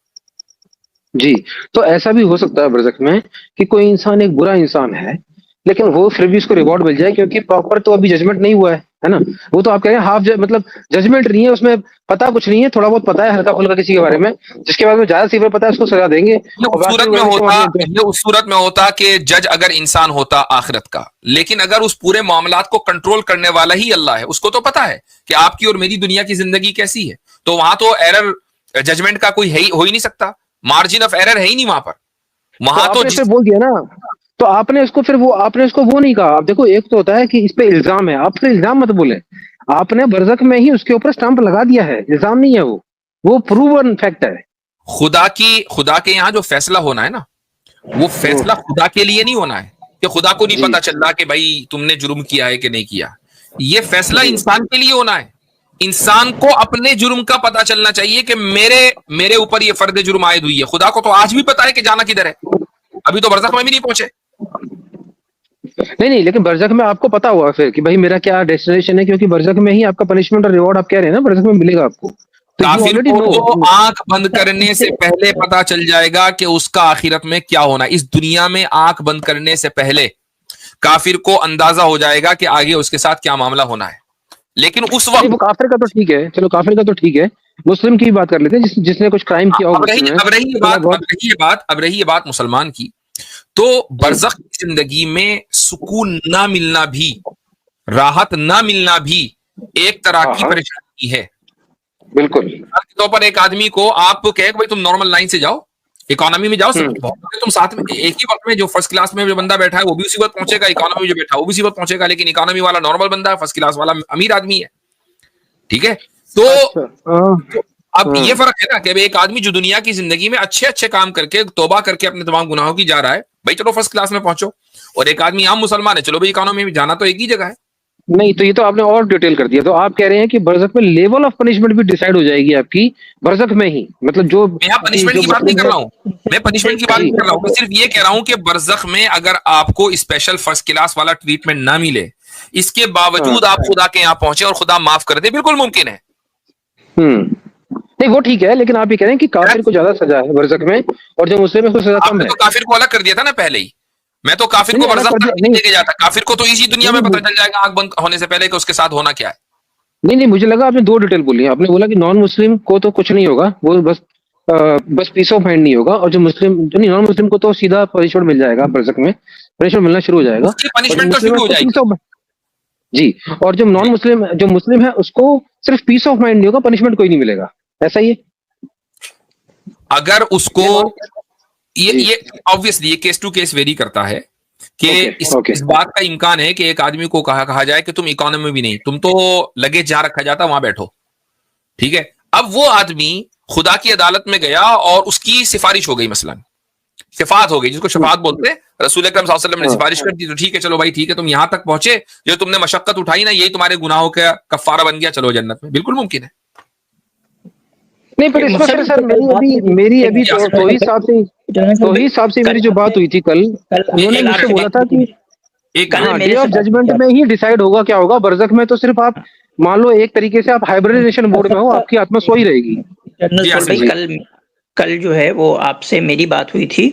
जी, तो ऐसा भी हो सकता है बरज़ख में कि कोई इंसान एक बुरा इंसान है, लेकिन वो फिर भी उसको रिवॉर्ड मिल जाए, क्योंकि प्रॉपर तो अभी जजमेंट नहीं हुआ है, है ना। वो तो आप कह रहे हैं हाफ मतलब जजमेंट नहीं है उसमें, पता कुछ नहीं है, थोड़ा बहुत पता है हल्का फुल्का किसी के बारे में, जिसके बाद में ज्यादा सीवियर पता है उसको सजा देंगे। ये उस सूरत में होता, ये उस सूरत में होता कि जज अगर इंसान होता आखिरत का, लेकिन अगर उस पूरे मामलात को कंट्रोल करने वाला ही अल्लाह है, उसको तो पता है कि आपकी और मेरी दुनिया की जिंदगी कैसी है, तो वहां तो एरर जजमेंट का कोई हो ही नहीं सकता, मार्जिन ऑफ एरर है ही नहीं वहां पर। वहां तो बोल दिया ना, तो आपने इसको फिर वो आपने इसको वो नहीं कहा। आप देखो, एक तो होता है कि इस पे इल्जाम है, आप फिर इल्जाम मत बोले, आपने बरज़क में ही उसके ऊपर स्टैंप लगा दिया है, इल्जाम नहीं है वो प्रूवन फैक्ट है। खुदा के यहाँ जो फैसला होना है ना, वो फैसला खुदा के लिए नहीं होना है कि खुदा को नहीं पता चल रहा कि भाई तुमने जुर्म किया है कि नहीं किया। ये फैसला इंसान के लिए होना है। इंसान को अपने जुर्म का पता चलना चाहिए कि मेरे ऊपर ये फर्द जुर्म आयद हुई है। खुदा को तो आज भी पता है कि जाना किधर है, अभी तो बरज़ख में भी नहीं पहुंचे। नहीं, लेकिन बरज़ख में आपको पता हुआ फिर कि भाई मेरा क्या डेस्टिनेशन है, क्योंकि बरज़ख में ही आपका पनिशमेंट और रिवॉर्ड आप कह रहे हैं ना बरज़ख में मिलेगा आपको। तो काफिर को तो आंख बंद करने से पहले पता चल जाएगा कि उसका आखिरत में क्या होना है। इस दुनिया में आंख बंद करने से पहले काफिर को अंदाजा हो जाएगा कि आगे उसके साथ क्या मामला होना है। लेकिन उस वक्त वो काफिर का तो ठीक है, चलो काफिर का तो ठीक है, मुस्लिम की बात कर लेते हैं जिसने कुछ क्राइम किया हो। अब रही ये बात मुसलमान की, तो बरज़ख की जिंदगी में सुकून ना मिलना भी, राहत ना मिलना भी एक तरह की परेशानी है। बिल्कुल। तो पर एक आदमी को आप कहे भाई तुम नॉर्मल लाइन से जाओ, इकोनॉमी में जाओ, तुम साथ में एक ही वक्त में, जो फर्स्ट क्लास में जो बंदा बैठा है वो भी उसी वक्त पहुंचेगा, इकोनॉमी में जो बैठा है वो भी उसी वक्त पहुंचेगा, लेकिन इकोनॉमी वाला नॉर्मल बंदा है, फर्स्ट क्लास वाला अमीर आदमी है। ठीक है, तो अब ये फर्क है ना कि एक आदमी जो दुनिया की जिंदगी में अच्छे अच्छे काम करके तौबा करके अपने तमाम गुनाहों की जा रहा है, भाई चलो फर्स्ट क्लास में पहुंचो, और एक आदमी आम मुसलमान है, चलो भाई इकोनॉमी में जाना तो एक ही जगह है। नहीं, तो ये तो आपने और डिटेल कर दिया। तो आप कह रहे हैं कि बरज़ख में लेवल ऑफ पनिशमेंट भी डिसाइड हो जाएगी आपकी बरज़ख में ही, मतलब जो मैं पनिशमेंट की बात नहीं कर रहा हूँ, मैं पनिशमेंट की बात नहीं कर रहा हूँ, मैं सिर्फ ये कह रहा हूँ कि बरज़ख में अगर आपको स्पेशल फर्स्ट क्लास वाला ट्रीटमेंट ना मिले, इसके बावजूद आप खुदा के यहाँ पहुंचे और खुदा माफ कर दे, बिल्कुल मुमकिन है। नहीं वो ठीक है, लेकिन आप ये कह रहे हैं कि काफिर को ज्यादा सजा है बरज़ख में और जो मुस्लिम है उसको सजा कम है। तो काफिर को अलग कर दिया था ना पहले ही, मैं तो काफिर को बरज़ख नहीं लेके जाता, काफिर को तो इसी दुनिया में पता चल जाएगा आंख बंद होने से पहले कि उसके साथ होना क्या है। नहीं, मुझे लगा आपने दो डिटेल बोली। आपने बोला कि नॉन मुस्लिम को तो कुछ नहीं होगा, वो बस पीस ऑफ माइंड नहीं होगा, और जो नॉन मुस्लिम को तो सीधा पनिशमेंट मिल जाएगा, बरज़ख में पनिशमेंट मिलना शुरू हो जाएगा, पनिशमेंट तो शुरू हो जाएगी जी। और जो नॉन मुस्लिम जो मुस्लिम है उसको सिर्फ पीस ऑफ माइंड नहीं होगा, पनिशमेंट कोई नहीं मिलेगा, ऐसा ही है। अगर उसको ये ऑब्वियसली ये केस टू केस वेरी करता है कि इस बात का इम्कान है कि एक आदमी को कहा जाए कि तुम इकोनॉमी में भी नहीं, तुम तो लगेज जहां रखा जाता वहां बैठो। ठीक है, अब वो आदमी खुदा की अदालत में गया और उसकी सिफारिश हो गई, मसलन शफात हो गई, जिसको शफात बोलते हैं। रसूल अकरम सल्लल्लाहु अलैहि वसल्लम ने सिफारिश कर दी, तो ठीक है चलो भाई ठीक है, तुम यहां तक पहुंचे, जो तुमने मशक्कत उठाई ना यही तुम्हारे गुनाहों का कफ्फारा बन गया, चलो जन्नत में। बिल्कुल मुमकिन है। नहीं, पर इसमें सर मेरी अभी तो ही हिसाब से मेरी जो बात हुई थी कल, उन्होंने मुझसे बोला था कि डे ऑफ जजमेंट में ही डिसाइड होगा क्या होगा। बरज़ख में तो सिर्फ आप मान लो एक तरीके से आप हाइब्रिडेशन मोड में हो, आपकी आत्मा सोई रहेगी। कल जो है वो आपसे मेरी बात हुई थी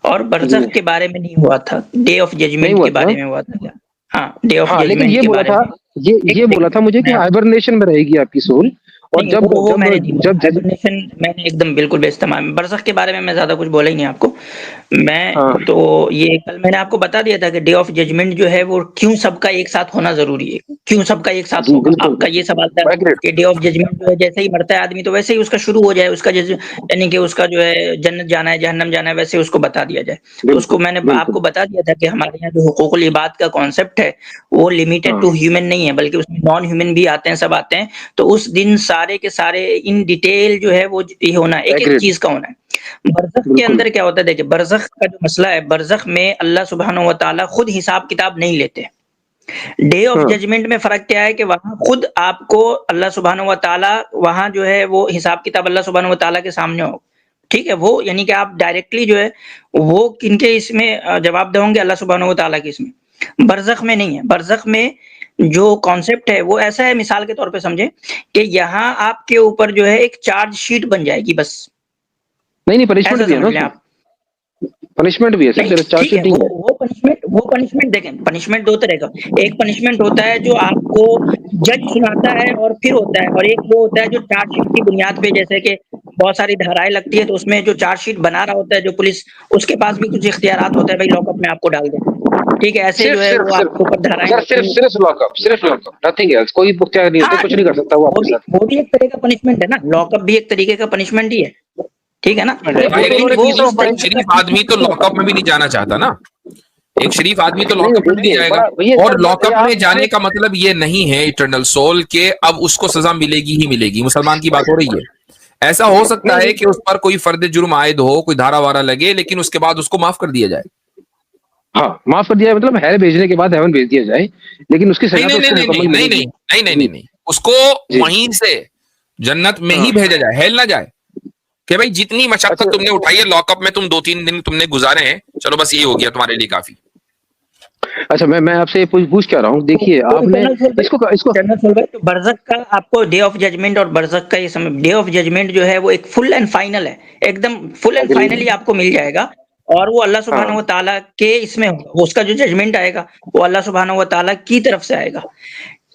और बरज़ख के बारे में नहीं हुआ था, डे ऑफ जजमेंट के बारे में हुआ था। हाँ, डे ऑफ जजमेंट, लेकिन ये बोला था, ये बोला था मुझे कि हाइबरनेशन में रहेगी आपकी सोल। और जब मैंने एकदम बिल्कुल बेइस्तेमाल, बरज़ख के बारे में मैं ज्यादा कुछ बोला ही नहीं आपको। मैं तो ये कल मैंने आपको बता दिया था कि डे ऑफ जजमेंट जो है वो क्यों सबका एक साथ होना जरूरी है, क्यों सबका एक साथ होगा। आपका ये सवाल था कि डे ऑफ जजमेंट जो है जैसे ही मरता है आदमी तो वैसे ही उसका शुरू हो जाए, उसका यानी कि उसका जो है जन्नत जाना है जहन्नम जाना है, वैसे उसको बता दिया जाए। तो उसको मैंने आपको बता दिया था कि हमारे यहाँ जो हुकूकुल इबाद का कॉन्सेप्ट है वो लिमिटेड टू ह्यूमन नहीं है, बल्कि उसमें नॉन ह्यूमन भी आते हैं, सब आते हैं। तो उस दिन सारे के सारे इन डिटेल जो है वो होना है, एक एक चीज का होना है। बरज़ख के अंदर क्या होता है, देखिए बरज़ख का जो मसला है, बरज़ख में अल्लाह सुब्हानहू व तआला खुद हिसाब किताब नहीं लेते। डे ऑफ जजमेंट में फर्क क्या है कि वहां खुद आपको अल्लाह सुब्हानहू व तआला वहां जो है वो हिसाब किताब अल्लाह सुब्हानहू व तआला के सामने हो। ठीक है, वो यानी कि आप डायरेक्टली जो है वो किनके इसमें जवाब दोगे, अल्लाह सुब्हानहू व तआला के इसमें। बरज़ख में नहीं है। बरज़ख में जो कॉन्सेप्ट है वो ऐसा है, मिसाल के तौर पे समझे कि यहाँ आपके ऊपर जो है एक चार्ज शीट बन जाएगी बस। नहीं, पनिशमेंट भी है ना, पनिशमेंट भी है सर, चार्ज शीट नहीं है। वो पनिशमेंट देखें, पनिशमेंट दो तरह का, एक पनिशमेंट होता है जो आपको जज सुनाता है और फिर होता है, और एक वो होता है जो चार्जशीट की बुनियाद पे, जैसे कि बहुत सारी धाराएं लगती है तो उसमें जो चार्जशीट बना रहा होता है जो पुलिस, उसके पास भी कुछ इख्तियारात होता है, भाई लॉकअप में आपको डाल दे, ठीक है, ऐसे जो है वो आपके ऊपर धाराएं सिर्फ लॉकअप, नथिंग एल्स, कोई पुख्तियार नहीं होता, कुछ नहीं कर सकता वो आपके साथ। वो भी एक तरह का पनिशमेंट है ना, लॉकअप भी एक तरीके का पनिशमेंट ही है, ठीक है ना। शरीफ आदमी तो लॉकअप में भी नहीं जाना चाहता ना, एक शरीफ आदमी तो लॉकअप में नहीं जाएगा, और लॉकअप में जाने का मतलब ये नहीं है इटर्नल सोल के अब उसको सजा मिलेगी ही मिलेगी, मुसलमान की बात हो रही है। ऐसा हो सकता है कि उस पर कोई फर्द जुर्म आयद हो, कोई धारा वारा लगे, लेकिन उसके बाद उसको माफ कर दिया जाए। हाँ, माफ कर दिया मतलब हेल भेजने के बाद हेवन भेज दिया जाए, लेकिन उसकी सजा नहीं, उसको वहीं से जन्नत में ही भेजा जाए, हेल ना जाए कि भाई जितनी मशक्कत तुमने उठाई है लॉकअप में, तुम 2-3 दिन तुमने गुजारे हैं, चलो बस ये हो गया तुम्हारे लिए काफी। अच्छा, मैं आपसे पूछ क्या रहा हूँ, देखिए आपने इसको तो बरज़क का आपको डे ऑफ जजमेंट और बरज़क का ये समय, डे ऑफ जजमेंट जो है वो एक फुल एंड फाइनल है, एकदम फुल एंड फाइनली आपको मिल जाएगा, और वो अल्लाह सुब्हानहू व तआला के इसमें होगा, उसका जो जजमेंट आएगा वो अल्लाह सुब्हानहू व तआला की तरफ से आएगा।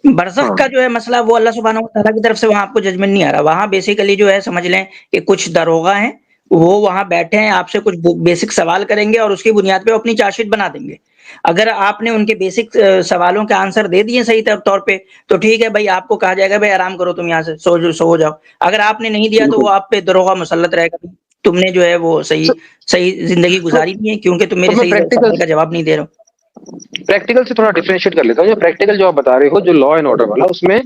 बरज़ख का जो है मसला, वो अल्लाह सुब्हानहू व तआला की तरफ से वहां आपको जजमेंट नहीं आ रहा, वहां बेसिकली जो है समझ लें कि कुछ दरोगा हैं, वो वहां बैठे हैं, आपसे कुछ बेसिक सवाल करेंगे और उसकी बुनियाद पे अपनी चार्जशीट बना देंगे। अगर आपने उनके बेसिक सवालों के आंसर दे दिए सही तौर पे तो ठीक है भाई, आपको कहा जाएगा भाई आराम करो, तुम यहाँ से सो जाओ। अगर आपने नहीं दिया तो वो आप पे दरोगा मुसल्लत रहेगा, तुमने जो है वो सही जिंदगी गुजारी नहीं है, क्योंकि तुम मेरे सही सवाल का जवाब नहीं दे रहे हो। प्रैक्टिकल से थोड़ा डिफरेंशिएट कर लेता हूँ। जो प्रैक्टिकल जो आप बता रहे हो, जो लॉ एंड ऑर्डर वाला, उसमें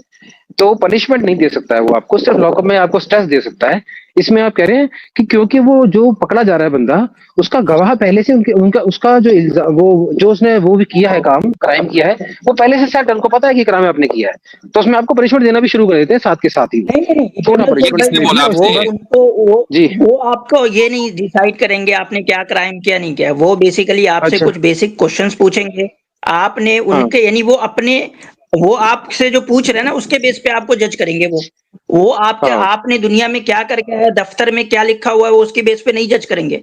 तो पनिशमेंट नहीं दे सकता है वो आपको, सिर्फ लॉकअप में आपको स्ट्रेस दे सकता है। इसमें आप कह रहे हैं कि क्योंकि वो जो पकड़ा जा रहा है बंदा, उसका गवाह पहले से उनका उसका जो वो जो उसने वो भी किया है, काम क्राइम किया है, वो पहले से सेट, उनको पता है कि क्राइम आपने किया है, तो उसमें आपको पनिशमेंट देना भी शुरू कर देते हैं साथ के साथ ही। वो आपको ये नहीं डिसाइड करेंगे आपने क्या क्राइम किया नहीं किया, वो बेसिकली आपसे कुछ बेसिक क्वेश्चंस पूछेंगे, आपने उनके यानी वो आपसे जो पूछ रहे हैं ना उसके बेस पे आपको जज करेंगे। वो आपने दुनिया में क्या करके आया, दफ्तर में क्या लिखा हुआ है, वो उसके बेस पे नहीं जज करेंगे।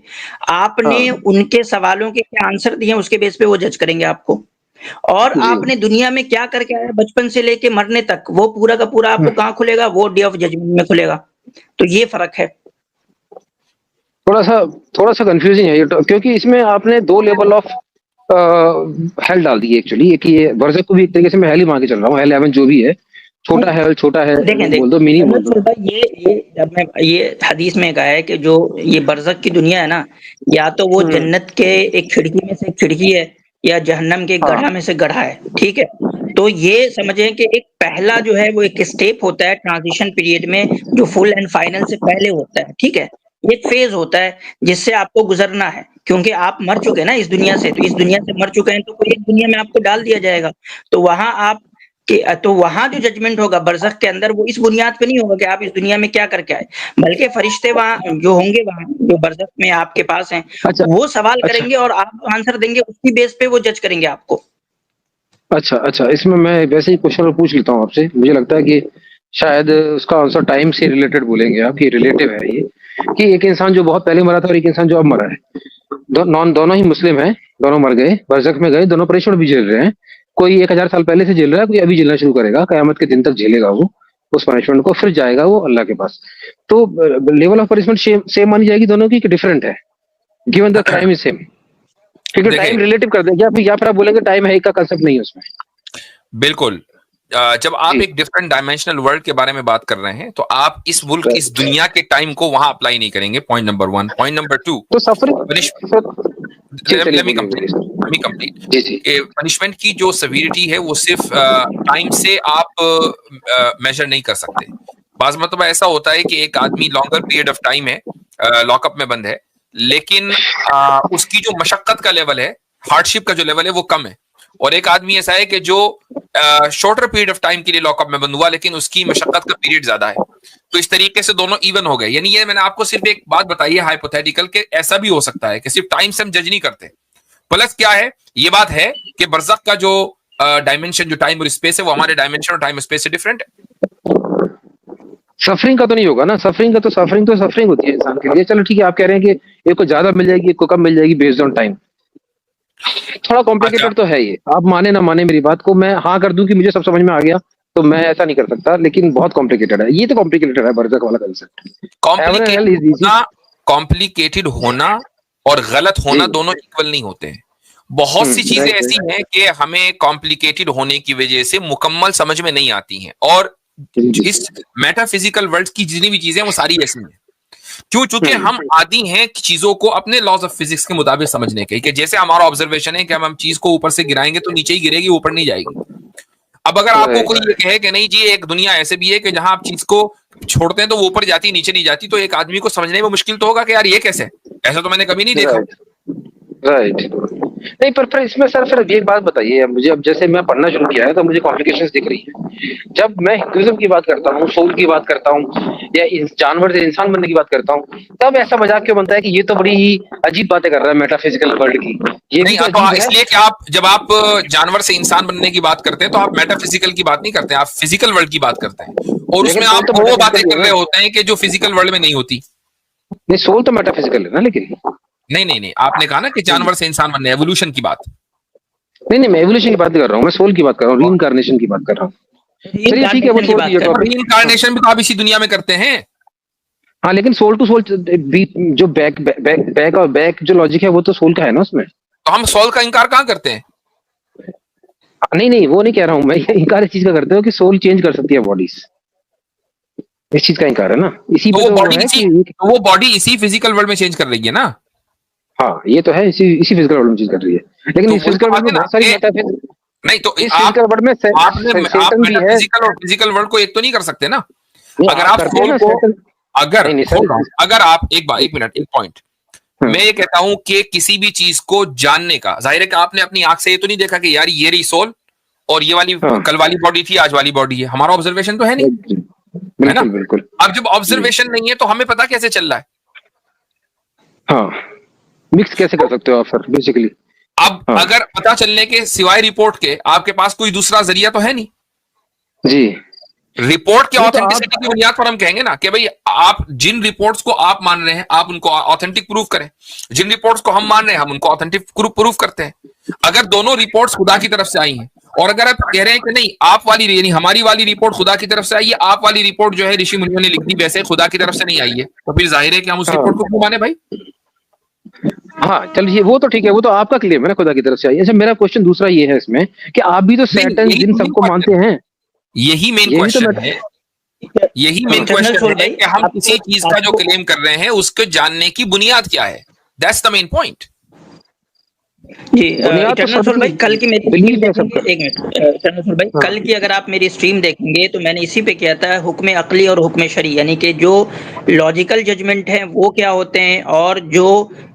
आपने उनके सवालों के क्या आंसर दिए उसके बेस पे वो जज करेंगे आपको। और आपने दुनिया में क्या करके आया बचपन से लेके मरने तक, वो पूरा का पूरा आपको कहाँ खुलेगा, वो डे ऑफ जजमेंट में खुलेगा। तो ये फर्क है। थोड़ा सा कंफ्यूजिंग है ये, क्योंकि इसमें आपने 2 लेवल ऑफ हेल डाल दी एक्चुअली। एक ये बरज़क को भी एक तरीके से मैं हेल ही मान के चल रहा हूँ, हेल हेवन जो भी है, छोटा है बोल दो, मिनी बोल दो। ये जब मैं ये हदीस में कहा है कि जो ये बरज़क की दुनिया है ना, या तो वो जन्नत के एक खिड़की में से एक खिड़की है या जहन्नम के गढ़ा में से गढ़ा है, ठीक है। तो ये समझें कि एक पहला जो है वो एक स्टेप होता है ट्रांजिशन पीरियड में, जो फुल एंड फाइनल से पहले होता है, ठीक है। एक फेज होता है जिससे आपको गुजरना है, क्योंकि आप मर चुके हैं ना इस दुनिया से, तो इस दुनिया से मर चुके हैं तो कोई एक दुनिया में आपको डाल दिया जाएगा। तो वहां जो जजमेंट होगा बरज़ख के अंदर, वो इस बुनियाद पे नहीं होगा कि आप इस दुनिया में क्या करके आए, बल्कि फरिश्ते वहां जो होंगे, वहां जो बरज़ख में आपके पास हैं, वो सवाल करेंगे और आप आंसर देंगे, उसकी बेस पे वो जज करेंगे आपको। अच्छा, इसमें मैं वैसे ही क्वेश्चन पूछ लेता हूँ आपसे। मुझे लगता है कि शायद उसका आंसर टाइम से रिलेटेड बोलेंगे आप, ये रिलेटिव है ये, कि एक इंसान जो बहुत पहले मरा था और एक इंसान जो अब मरा है, दोनों ही मुस्लिम हैं, दोनों मर गए, बरज़ख में गए, दोनों पनिशमेंट भी झेल रहे हैं। कोई 1000 साल पहले से झेल रहा है, कोई अभी झेलना शुरू करेगा, कयामत के दिन तक झेलेगा वो उस पनिशमेंट को, फिर जाएगा वो अल्लाह के पास। तो लेवल ऑफ पनिशमेंट सेम मानी जाएगी दोनों की, डिफरेंट है given the crime is same? क्योंकि टाइम रिलेटिव कर देंगे या फिर आप बोलेंगे टाइम है का कंसेप्ट नहीं है उसमें। बिल्कुल, जब आप एक डिफरेंट डायमेंशनल वर्ल्ड के बारे में बात कर रहे हैं तो आप इस मुल्क, इस दुनिया के टाइम को वहां अप्लाई नहीं करेंगे, पॉइंट नंबर 1। पॉइंट नंबर 2, तो सफरिंग पनिशमेंट की जो सेवियरिटी है वो सिर्फ टाइम से आप मेजर नहीं कर सकते। बाज़ मतलब ऐसा होता है कि एक आदमी लॉन्गर पीरियड ऑफ टाइम है लॉकअप में बंद है, लेकिन उसकी जो मशक्कत का लेवल है, हार्डशिप का जो लेवल है वो कम है। और एक आदमी ऐसा है कि जो शॉर्टर पीरियड ऑफ टाइम के लिए लॉकअप में बंद हुआ, लेकिन उसकी मशक्कत का पीरियड ज्यादा है। तो इस तरीके से दोनों इवन हो गए। यानी ये मैंने आपको सिर्फ एक बात बताई है हाइपोथेटिकल, के ऐसा भी हो सकता है कि सिर्फ टाइम से हम जज नहीं करते। प्लस क्या है, ये बात है कि बरज़ख का जो डायमेंशन, जो टाइम और स्पेस है, वो हमारे डायमेंशन और टाइम स्पेस से डिफरेंट है। सफरिंग का तो नहीं होगा ना, सफरिंग होती है इंसान के लिए। चलो ठीक है, आप कह रहे हैं कि एक को ज्यादा मिल जाएगी, एक को कम मिल जाएगी बेस्ड ऑन टाइम। थोड़ा कॉम्प्लिकेटेड तो है ये, आप माने ना माने मेरी बात को, मैं हाँ कर दूं कि मुझे सब समझ में आ गया, तो मैं ऐसा नहीं कर सकता, लेकिन बहुत कॉम्प्लिकेटेड है ये, तो कॉम्प्लिकेटेड है बर्जक वाला कंसेप्ट। कॉम्प्लिकेटेड होना और गलत होना दोनों इक्वल नहीं होते हैं। बहुत सी चीजें ऐसी हैं कि हमें कॉम्प्लिकेटेड होने की वजह से मुकम्मल समझ में नहीं आती हैं, और इस मेटाफिजिकल वर्ल्ड की जितनी भी चीजें वो सारी ऐसी हैं। क्यों? चूंकि हम आदी हैं चीजों को अपने लॉज ऑफ फिजिक्स के मुताबिक समझने के, कि जैसे हमारा ऑब्जर्वेशन है कि हम चीज को ऊपर से गिराएंगे तो नीचे ही गिरेगी, ऊपर नहीं जाएगी। अब अगर आपको कोई ये कहे कि नहीं जी एक दुनिया ऐसे भी है कि जहां आप चीज को छोड़ते हैं तो वो ऊपर जाती नीचे नहीं जाती, तो एक आदमी को समझने में मुश्किल तो होगा कि यार ये कैसे, ऐसा तो मैंने कभी नहीं देखा। राइट नहीं, पर इसमें सर फिर एक बात बताइए मुझे, अब जैसे मैं पढ़ना शुरू किया है तो मुझे कॉम्प्लिकेशंस दिख रही है। जब मैं हिंदुइज्म की बात करता हूँ, सोल की बात करता हूँ, या जानवर से इंसान बनने की बात करता हूँ, तब ऐसा मजाक क्यों बनता है कि ये तो बड़ी ही अजीब बातें कर रहा है मेटाफिजिकल वर्ल्ड की। ये नहीं, तो इसलिए कि आप जब आप जानवर से इंसान बनने की बात करते हैं तो आप मेटाफिजिकल की बात नहीं करते, आप फिजिकल वर्ल्ड की बात करते हैं, और उसमें आप वो बातें कर रहे होते हैं कि जो फिजिकल वर्ल्ड में नहीं होती। नहीं, सोल तो मेटाफिजिकल है ना, लेकिन नहीं, आपने कहा ना कि जानवर से इंसान बनने, एवोल्यूशन की बात। नहीं, मैं एवोल्यूशन की बात कर रहा हूँ, मैं सोल की बात कर रहा हूँ, रीइंकार्नेशन की बात कर रहा हूँ। चलिए ठीक है, वो छोड़ दीजिए, रीइंकार्नेशन भी तो आप इसी दुनिया में करते हैं। हाँ, लेकिन सोल टू सोल जो बैक जो लॉजिक है वो तो सोल का है ना उसमें। तो हम सोल का इंकार कहाँ करते हैं? नहीं, वो नहीं कह रहा हूँ मैं, इंकार इस चीज का करते हो कि सोल चेंज कर सकती है बॉडीज, इस चीज का इंकार है ना, इसी पे वो बॉडी इसी फिजिकल वर्ल्ड में चेंज कर रही है ना। हाँ, ये तो है, इसी फिजिकल वर्ल्ड में चेंज कर रही है, लेकिन इस फिजिकल वर्ल्ड में बहुत सारी मेटाफिजिक्स नहीं, तो इस फिजिकल वर्ल्ड में आपने मेटाफिजिकल और फिजिकल वर्ल्ड को एक तो नहीं कर सकते ना। अगर आप सोल को अगर आप एक मिनट, एक पॉइंट, मैं ये कहता हूं कि किसी भी चीज को जानने का, जाहिर है कि आपने अपनी आंख से ये तो नहीं देखा कि यार ये रही सोल और ये वाली कल वाली बॉडी थी, आज वाली बॉडी है, हमारा ऑब्जर्वेशन तो है नहीं, है ना। बिल्कुल। अब जब ऑब्जर्वेशन नहीं है तो हमें पता कैसे चल रहा है? हाँ, मिक्स कैसे कर सकते हो आप सर बेसिकली? अब अगर पता चलने के सिवाय रिपोर्ट के आपके पास कोई दूसरा जरिया तो है नहीं जी। रिपोर्ट की ऑथेंटिसिटी की बुनियाद पर हम कहेंगे ना कि भाई आप जिन रिपोर्ट्स को आप मान रहे हैं आप उनको ऑथेंटिक प्रूफ करें, जिन रिपोर्ट्स को हम मान रहे हैं हम उनको ऑथेंटिक प्रूफ करते हैं। अगर दोनों रिपोर्ट्स खुदा की तरफ से आई हैं और अगर आप कह रहे हैं कि नहीं आप वाली यानी हमारी वाली रिपोर्ट खुदा की तरफ से आई है, आप वाली रिपोर्ट जो है ऋषि मुनियों ने लिख दी वैसे खुदा की तरफ से नहीं आई है, तो फिर जाहिर है कि हम उस रिपोर्ट को क्यों माने भाई? हाँ चलिए, वो तो ठीक है, वो तो आपका क्लेम है ना खुदा की तरफ से आई। अच्छा, मेरा क्वेश्चन दूसरा ये है इसमें कि आप भी तो सैटर्न जिन सबको मानते हैं, यही मेन क्वेश्चन है, यही मेन क्वेश्चन है कि हम किसी चीज का जो क्लेम कर रहे हैं उसको जानने की बुनियाद क्या है। That's the main point. जी इटर्नल सोल भाई, कल की मेरी एक मिनट इटर्नल सोल भाई, कल की अगर आप मेरी स्ट्रीम देखेंगे तो मैंने इसी पे किया था हुक्म अकली और हुक्म शरी, यानी कि जो लॉजिकल जजमेंट है वो क्या होते हैं और जो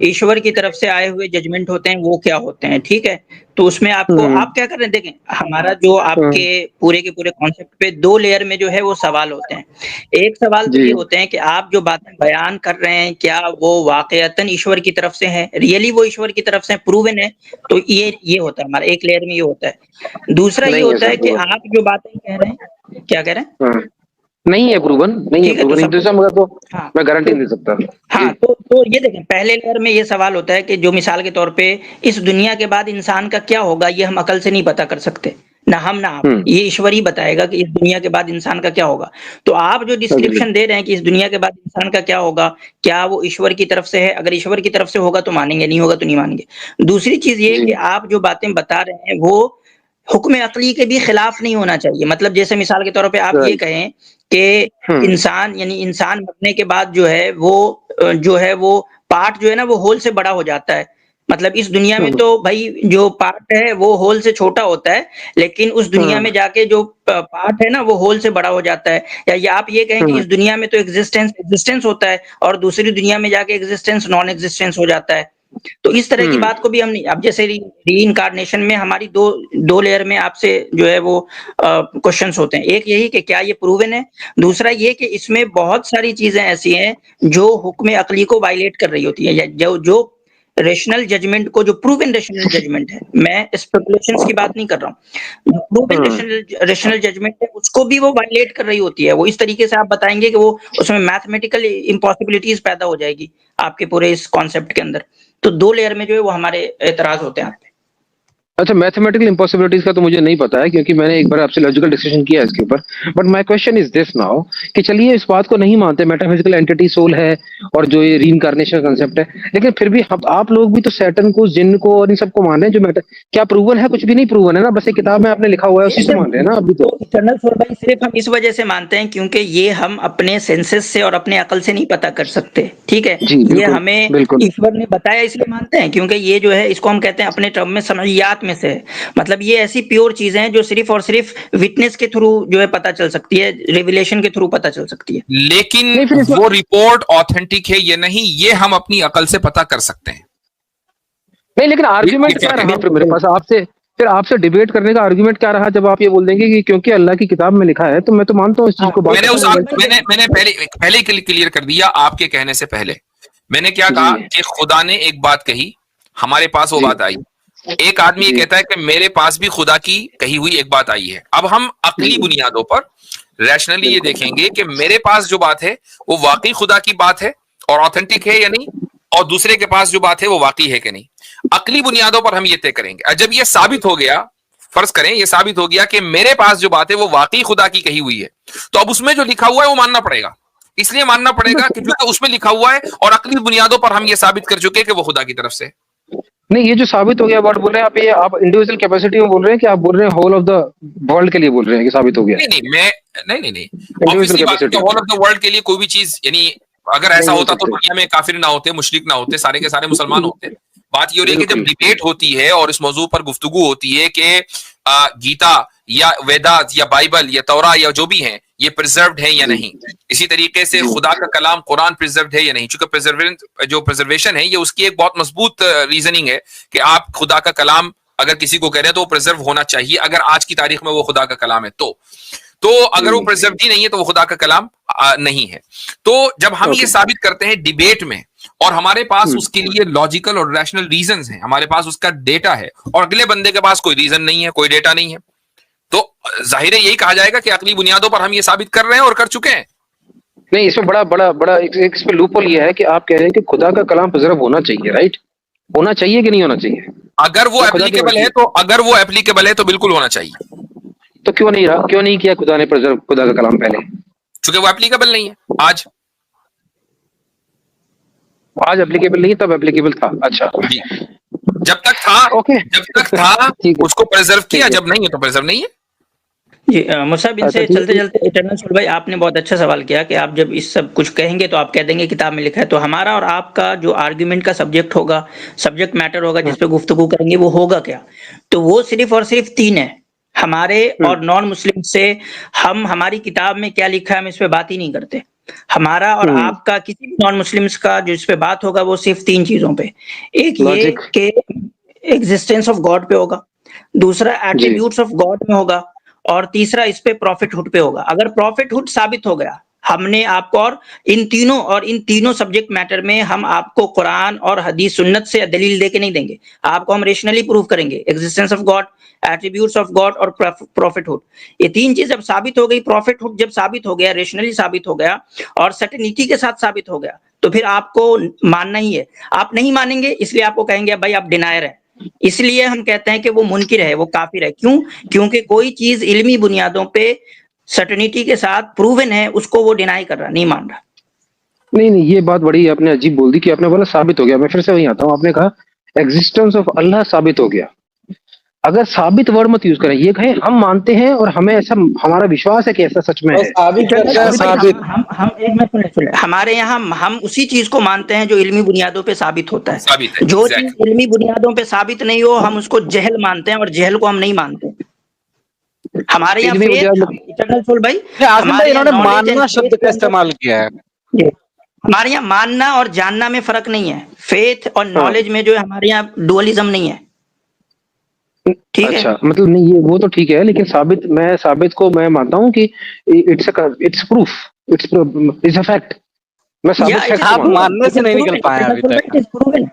ईश्वर की तरफ से आए हुए जजमेंट होते हैं वो क्या होते हैं। ठीक है, तो उसमें आपको आप क्या कर रहे हैं, देखें हमारा जो आपके पूरे के पूरे कॉन्सेप्ट पे 2 लेयर में जो है वो सवाल होते हैं। एक सवाल तो ये होते हैं कि आप जो बातें बयान कर रहे हैं क्या वो वाकईतन ईश्वर की तरफ से है, रियली वो ईश्वर की तरफ से प्रूवन है, तो ये होता है हमारा एक लेयर में ये होता है। दूसरा ये होता है कि आप जो बातें कह रहे हैं, क्या कह रहे हैं, नहीं है प्रूवन, नहीं है प्रूवन, दूसरा मगर तो मैं गारंटी नहीं दे सकता। हाँ, तो ये देखें पहले लेयर में ये सवाल होता है कि जो मिसाल के तौर पे इस दुनिया के बाद इंसान का क्या होगा, ये हम अकल से नहीं पता कर सकते, ना हम ना आप, ये ईश्वर ही बताएगा कि इस दुनिया के बाद इंसान का क्या होगा। तो आप जो डिस्क्रिप्शन दे रहे हैं कि इस दुनिया के बाद इंसान का क्या होगा, क्या वो ईश्वर की तरफ से है? अगर ईश्वर की तरफ से होगा तो मानेंगे, नहीं होगा तो नहीं मानेंगे। दूसरी चीज ये कि आप जो बातें बता रहे हैं वो हुक्म अकली के भी खिलाफ नहीं होना चाहिए। मतलब जैसे मिसाल के तौर पे आप ये कहें कि इंसान यानी इंसान मरने के बाद जो है वो पार्ट जो है ना वो होल से बड़ा हो जाता है। मतलब इस दुनिया में तो भाई जो पार्ट है वो होल से छोटा होता है, लेकिन उस दुनिया में जाके जो पार्ट है ना वो होल से बड़ा हो जाता है। या आप ये कहें कि इस दुनिया में तो एग्जिस्टेंस होता है और दूसरी दुनिया में जाके एग्जिस्टेंस नॉन एग्जिस्टेंस हो जाता है। तो इस तरह की बात को भी हम नहीं, अब जैसे रीइंकार्नेशन में हमारी दो लेयर में आपसे जो है वो क्वेश्चंस होते हैं। एक यही कि क्या ये प्रूवन है, दूसरा ये कि इसमें बहुत सारी चीजें ऐसी हैं जो हुक्म अकली को वायलेट कर रही होती है, या जो रेशनल जजमेंट को, जो प्रूवन रेशनल जजमेंट है, मैं स्पेकुलेशंस की बात नहीं कर रहा हूँ, प्रूवन रेशनल जजमेंट है उसको भी वो वायलेट कर रही होती है। वो इस तरीके से आप बताएंगे कि वो उसमें मैथमेटिकल इम्पॉसिबिलिटीज पैदा हो जाएगी आपके पूरे इस कॉन्सेप्ट के अंदर। तो 2 लेयर में जो है वो हमारे एतराज होते हैं आप पे। अच्छा, मैथमेटिकल इम्पॉसिबिलिटीज का तो मुझे नहीं पता है, क्योंकि मैंने एक बार आपसे लॉजिकल डिस्कशन किया है इसके ऊपर। But my question is this now, कि चलिए इस बात को नहीं मानते मेटाफिजिकल एंटिटी सोल है और जो ये रीइंकार्नेशन कंसेप्ट है, लेकिन फिर भी आप लोग भी तो सैटर्न को, जिन्न को और इन सबको मान रहे हैं। जो क्या प्रूवन है? कुछ भी नहीं प्रूवन है ना, बस एक किताब में आपने लिखा हुआ है उसी से मान रहे हैं ना अभी तो। इटर्नल सोल भाई सिर्फ हम इस वजह से मानते हैं क्योंकि ये हम अपने सेंसेस से और अपने अकल से नहीं पता कर सकते, ठीक है। जी, ये बिल्कुल, हमें बिल्कुल। ईश्वर ने बताया इसलिए मानते हैं, क्योंकि ये जो है इसको हम कहते हैं अपने टर्म में समझियात में से है। मतलब ये ऐसी प्योर चीजें हैं जो सिर्फ और सिर्फ विटनेस के थ्रू जो है पता चल सकती है, रिविलेशन के थ्रू पता चल सकती है। लेकिन वो रिपोर्ट ऑथेंटिक है या नहीं, ये हम अपनी अकल से पता कर सकते हैं। नहीं, लेकिन आर्ग्यूमेंट क्या रहा फिर मेरे पास आपसे, फिर आपसे डिबेट करने का आर्ग्यूमेंट क्या रहा जब आप ये बोल देंगे कि क्योंकि अल्लाह की किताब में लिखा है, तो मैं तो मानता हूँ इस चीज को। मैंने पहले क्लियर कर दिया आपके कहने से पहले। मैंने क्या कहा कि खुदा ने एक बात कही, हमारे पास वो बात आई। एक आदमी ये कहता है कि मेरे पास भी खुदा की कही हुई एक बात आई है। अब हम अकली बुनियादों पर रैशनली ये देखेंगे कि मेरे पास जो बात है वो वाकई खुदा की बात है और ऑथेंटिक है या नहीं, और दूसरे के पास जो बात है वो वाकई है कि नहीं। अकली बुनियादों पर हम ये तय करेंगे। जब ये साबित हो गया, फर्ज करें ये साबित हो गया कि मेरे पास जो बात है वो वाकई खुदा की कही हुई है, तो अब उसमें जो लिखा हुआ है वो मानना पड़ेगा। इसलिए मानना पड़ेगा कि क्योंकि उसमें लिखा हुआ है और अकली बुनियादों पर हम ये साबित कर चुके हैं कि वो खुदा की तरफ से। नहीं, ये जो साबित हो गया वर्ड बोल रहे हैं आप, ये आप इंडिविजुअल कैपेसिटी में बोल रहे हैं कि आप बोल रहे हैं होल ऑफ द वर्ल्ड के लिए बोल रहे हैं कि साबित हो गया? नहीं ऑब्वियसली बात है, होल ऑफ द वर्ल्ड के लिए कोई भी चीज, यानी अगर ऐसा होता तो दुनिया में काफिर ना होते, मुशरिक ना होते, सारे के सारे मुसलमान होते। बात ये हो रही है कि जब डिबेट होती है और इस मौजू पर गुफ्तगू होती है कि गीता या वेदात या बाइबल या तौरा या जो भी है ये प्रिजर्व्ड है या नहीं, इसी तरीके से खुदा का कलाम कुरान प्रिजर्व्ड है या नहीं। चूंकि प्रिजर्वेशन है ये उसकी एक बहुत मजबूत रीजनिंग है कि आप खुदा का कलाम अगर किसी को कह रहे हैं तो वो प्रिजर्व होना चाहिए, अगर आज की तारीख में वो खुदा का कलाम है तो अगर वो प्रिजर्व ही नहीं है तो वो खुदा का कलाम नहीं है। तो जब हम ये साबित करते हैं डिबेट में और हमारे पास उसके लिए लॉजिकल और रैशनल रीजंस हैं, हमारे पास उसका डेटा है, और अगले बंदे के पास कोई रीजन नहीं है, कोई डेटा नहीं है, तो जाहिर है यही कहा जाएगा कि अकली बुनियादों पर हम ये साबित कर रहे हैं और कर चुके हैं। नहीं, इसमें बड़ा एक इसमें लूपहोल ये है कि आप कह रहे हैं कि खुदा का कलाम प्रिजर्व होना चाहिए, राइट? होना चाहिए कि नहीं होना चाहिए? अगर वो एप्लीकेबल है तो बिल्कुल होना चाहिए। तो क्यों नहीं किया खुदा ने प्रिजर्व खुदा का कलाम पहले? क्योंकि वो एप्लीकेबल नहीं है आज एप्लीकेबल नहीं, तब एप्लीकेबल था। अच्छा, जब तक था उसको प्रिजर्व किया, जब नहीं है तो प्रिजर्व नहीं है। जी मुसाब, इनसे चलते चलते इटर्नल सोल भाई, आपने बहुत अच्छा सवाल किया कि आप जब इस सब कुछ कहेंगे तो आप कह देंगे किताब में लिखा है, तो हमारा और आपका जो आर्ग्यूमेंट का सब्जेक्ट मैटर होगा जिस पे गुफ्तगू करेंगे वो होगा क्या? तो वो सिर्फ और सिर्फ 3 है। हमारे और नॉन मुस्लिम से हमारी किताब में क्या लिखा है हम इस पे बात ही नहीं करते। हमारा और आपका किसी भी नॉन मुस्लिम्स का जो इस पे बात होगा वो सिर्फ 3 चीजों पे। एक ये कि एग्जिस्टेंस ऑफ गॉड पे होगा, दूसरा एट्रीब्यूट्स ऑफ गॉड में होगा, और तीसरा इस पे प्रॉफिटहुड पे होगा। अगर प्रॉफिटहुड साबित हो गया, हमने आपको और इन तीनों सब्जेक्ट मैटर में हम आपको कुरान और हदीस सुन्नत से दलील देके नहीं देंगे, आपको हम रेशनली प्रूव करेंगे। Existence of God, attributes of God और प्रॉफिटहुड, ये 3 चीज जब साबित हो गई, प्रॉफिटहुड जब साबित हो गया, रेशनली साबित हो गया और सर्टेनिटी के साथ साबित हो गया, तो फिर आपको मानना ही है। आप नहीं मानेंगे इसलिए आपको कहेंगे भाई आप डिनायर है, इसलिए हम कहते हैं कि वो मुनकिर है, वो काफिर है। क्यों? क्योंकि कोई चीज इल्मी बुनियादों पे सर्टेनिटी के साथ प्रूवन है, उसको वो डिनाई कर रहा, नहीं मान रहा। नहीं, ये बात बड़ी आपने अजीब बोल दी कि आपने बोला साबित हो गया। मैं फिर से वहीं आता हूँ, आपने कहा एग्जिस्टेंस ऑफ अल्लाह साबित हो गया। अगर साबित वर्ड मत यूज करें, ये कहें हम मानते हैं और हमें ऐसा हमारा विश्वास है कि ऐसा सच में है। हमारे यहाँ हम उसी चीज को मानते हैं जो इल्मी बुनियादों पे साबित होता है। जो चीज इल्मी बुनियादों पे साबित नहीं हो हम उसको जहल मानते हैं, और जहल को हम नहीं मानते। हमारे यहाँ इटर्नल सोल भाई, इन्होंने मानना शब्द का इस्तेमाल किया है। हमारे यहाँ मानना और जानना में फर्क नहीं है। फेथ और नॉलेज में जो है हमारे यहाँ डुअलिज्म नहीं है, ठीक है? अच्छा, मतलब नहीं, ये वो तो ठीक है, लेकिन साबित को मैं मानता हूँ कि it's proof, it's a fact. मैं साबित आप मानने से नहीं निकल पाए अभी तक।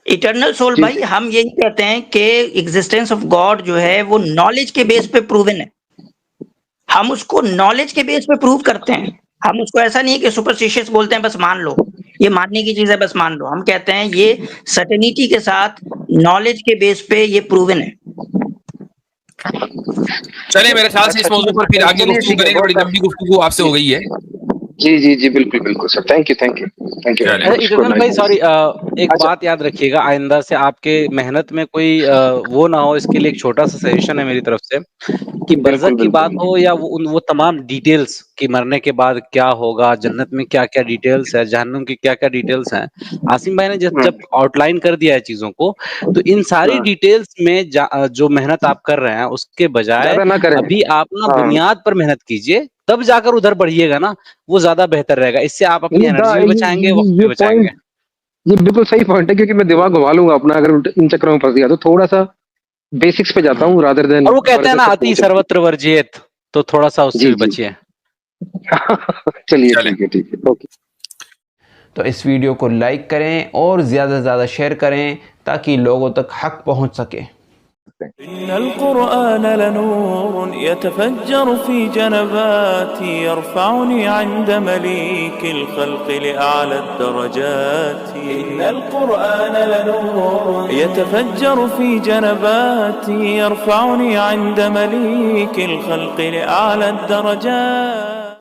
इटर्नल सोल भाई, हम यही कहते हैं कि एग्जिस्टेंस ऑफ गॉड जो है वो नॉलेज के बेस पे प्रूवन है। हम उसको नॉलेज के बेस पे प्रूव करते हैं। हम उसको ऐसा नहीं है कि सुपरस्टिशियस बोलते हैं बस मान लो, ये मानने की चीज है बस मान लो। हम कहते हैं ये सर्टेनिटी के साथ नॉलेज के बेस पे ये प्रूवन है। चले मेरे ख्याल से इस मौजूद पर फिर आगे गुफ्तगू करेंगे, बड़ी लंबी गुफ्तगू आपसे हो गई है। जी जी जी बिल्कुल बिल्कुल sir, thank you thank you thank you. Irfan भाई सॉरी, एक बात याद रखिएगा, आइंदा से आपके मेहनत में कोई वो ना हो, इसके लिए एक छोटा सा सजेशन है मेरी तरफ से कि बरज़ख की बात हो या वो तमाम डिटेल्स कि मरने के बाद क्या होगा, जन्नत में क्या-क्या डिटेल्स है, जहन्नम की क्या-क्या डिटेल्स हैं, आसिम भाई ने जब आउटलाइन कर दिया है चीज़ों को, तो इन सारी डिटेल्स में जो मेहनत आप कर रहे हैं उसके बजाय अभी आप ना बुनियाद पर मेहनत कीजिए, तब जाकर उधर बढ़िएगा ना, वो ज़्यादा बेहतर रहेगा। इससे आप अपनी एनर्जी भी बचाएँगे, वक़्त भी बचाएँगे। ये बिल्कुल सही पॉइंट है, क्योंकि मैं दिमाग घुमा लूंगा अपना अगर इन चक्करों में फंस गया, तो थोड़ा सा बेसिक्स पे जाता हूँ रादर देन। और वो कहते हैं ना अति सर्वत्र वर्जियत, तो थोड़ा सा उससे भी बचिए। चलिए ठीक है ओके। तो इस वीडियो को लाइक करें और ज़्यादा से ज़्यादा शेयर करें ताकि लोगों तक हक पहुंच सके। इन्नल कुरआन लनूर यतफज्जर फी जनबाती यरफउनी इंद मलीकिल खल्क़ि लिअअला दरजाती। इन्नल कुरआन लनूर यतफज्जर फी जनबाती यरफउनी इंद मलीकिल खल्क़ि लिअअला दरजाती।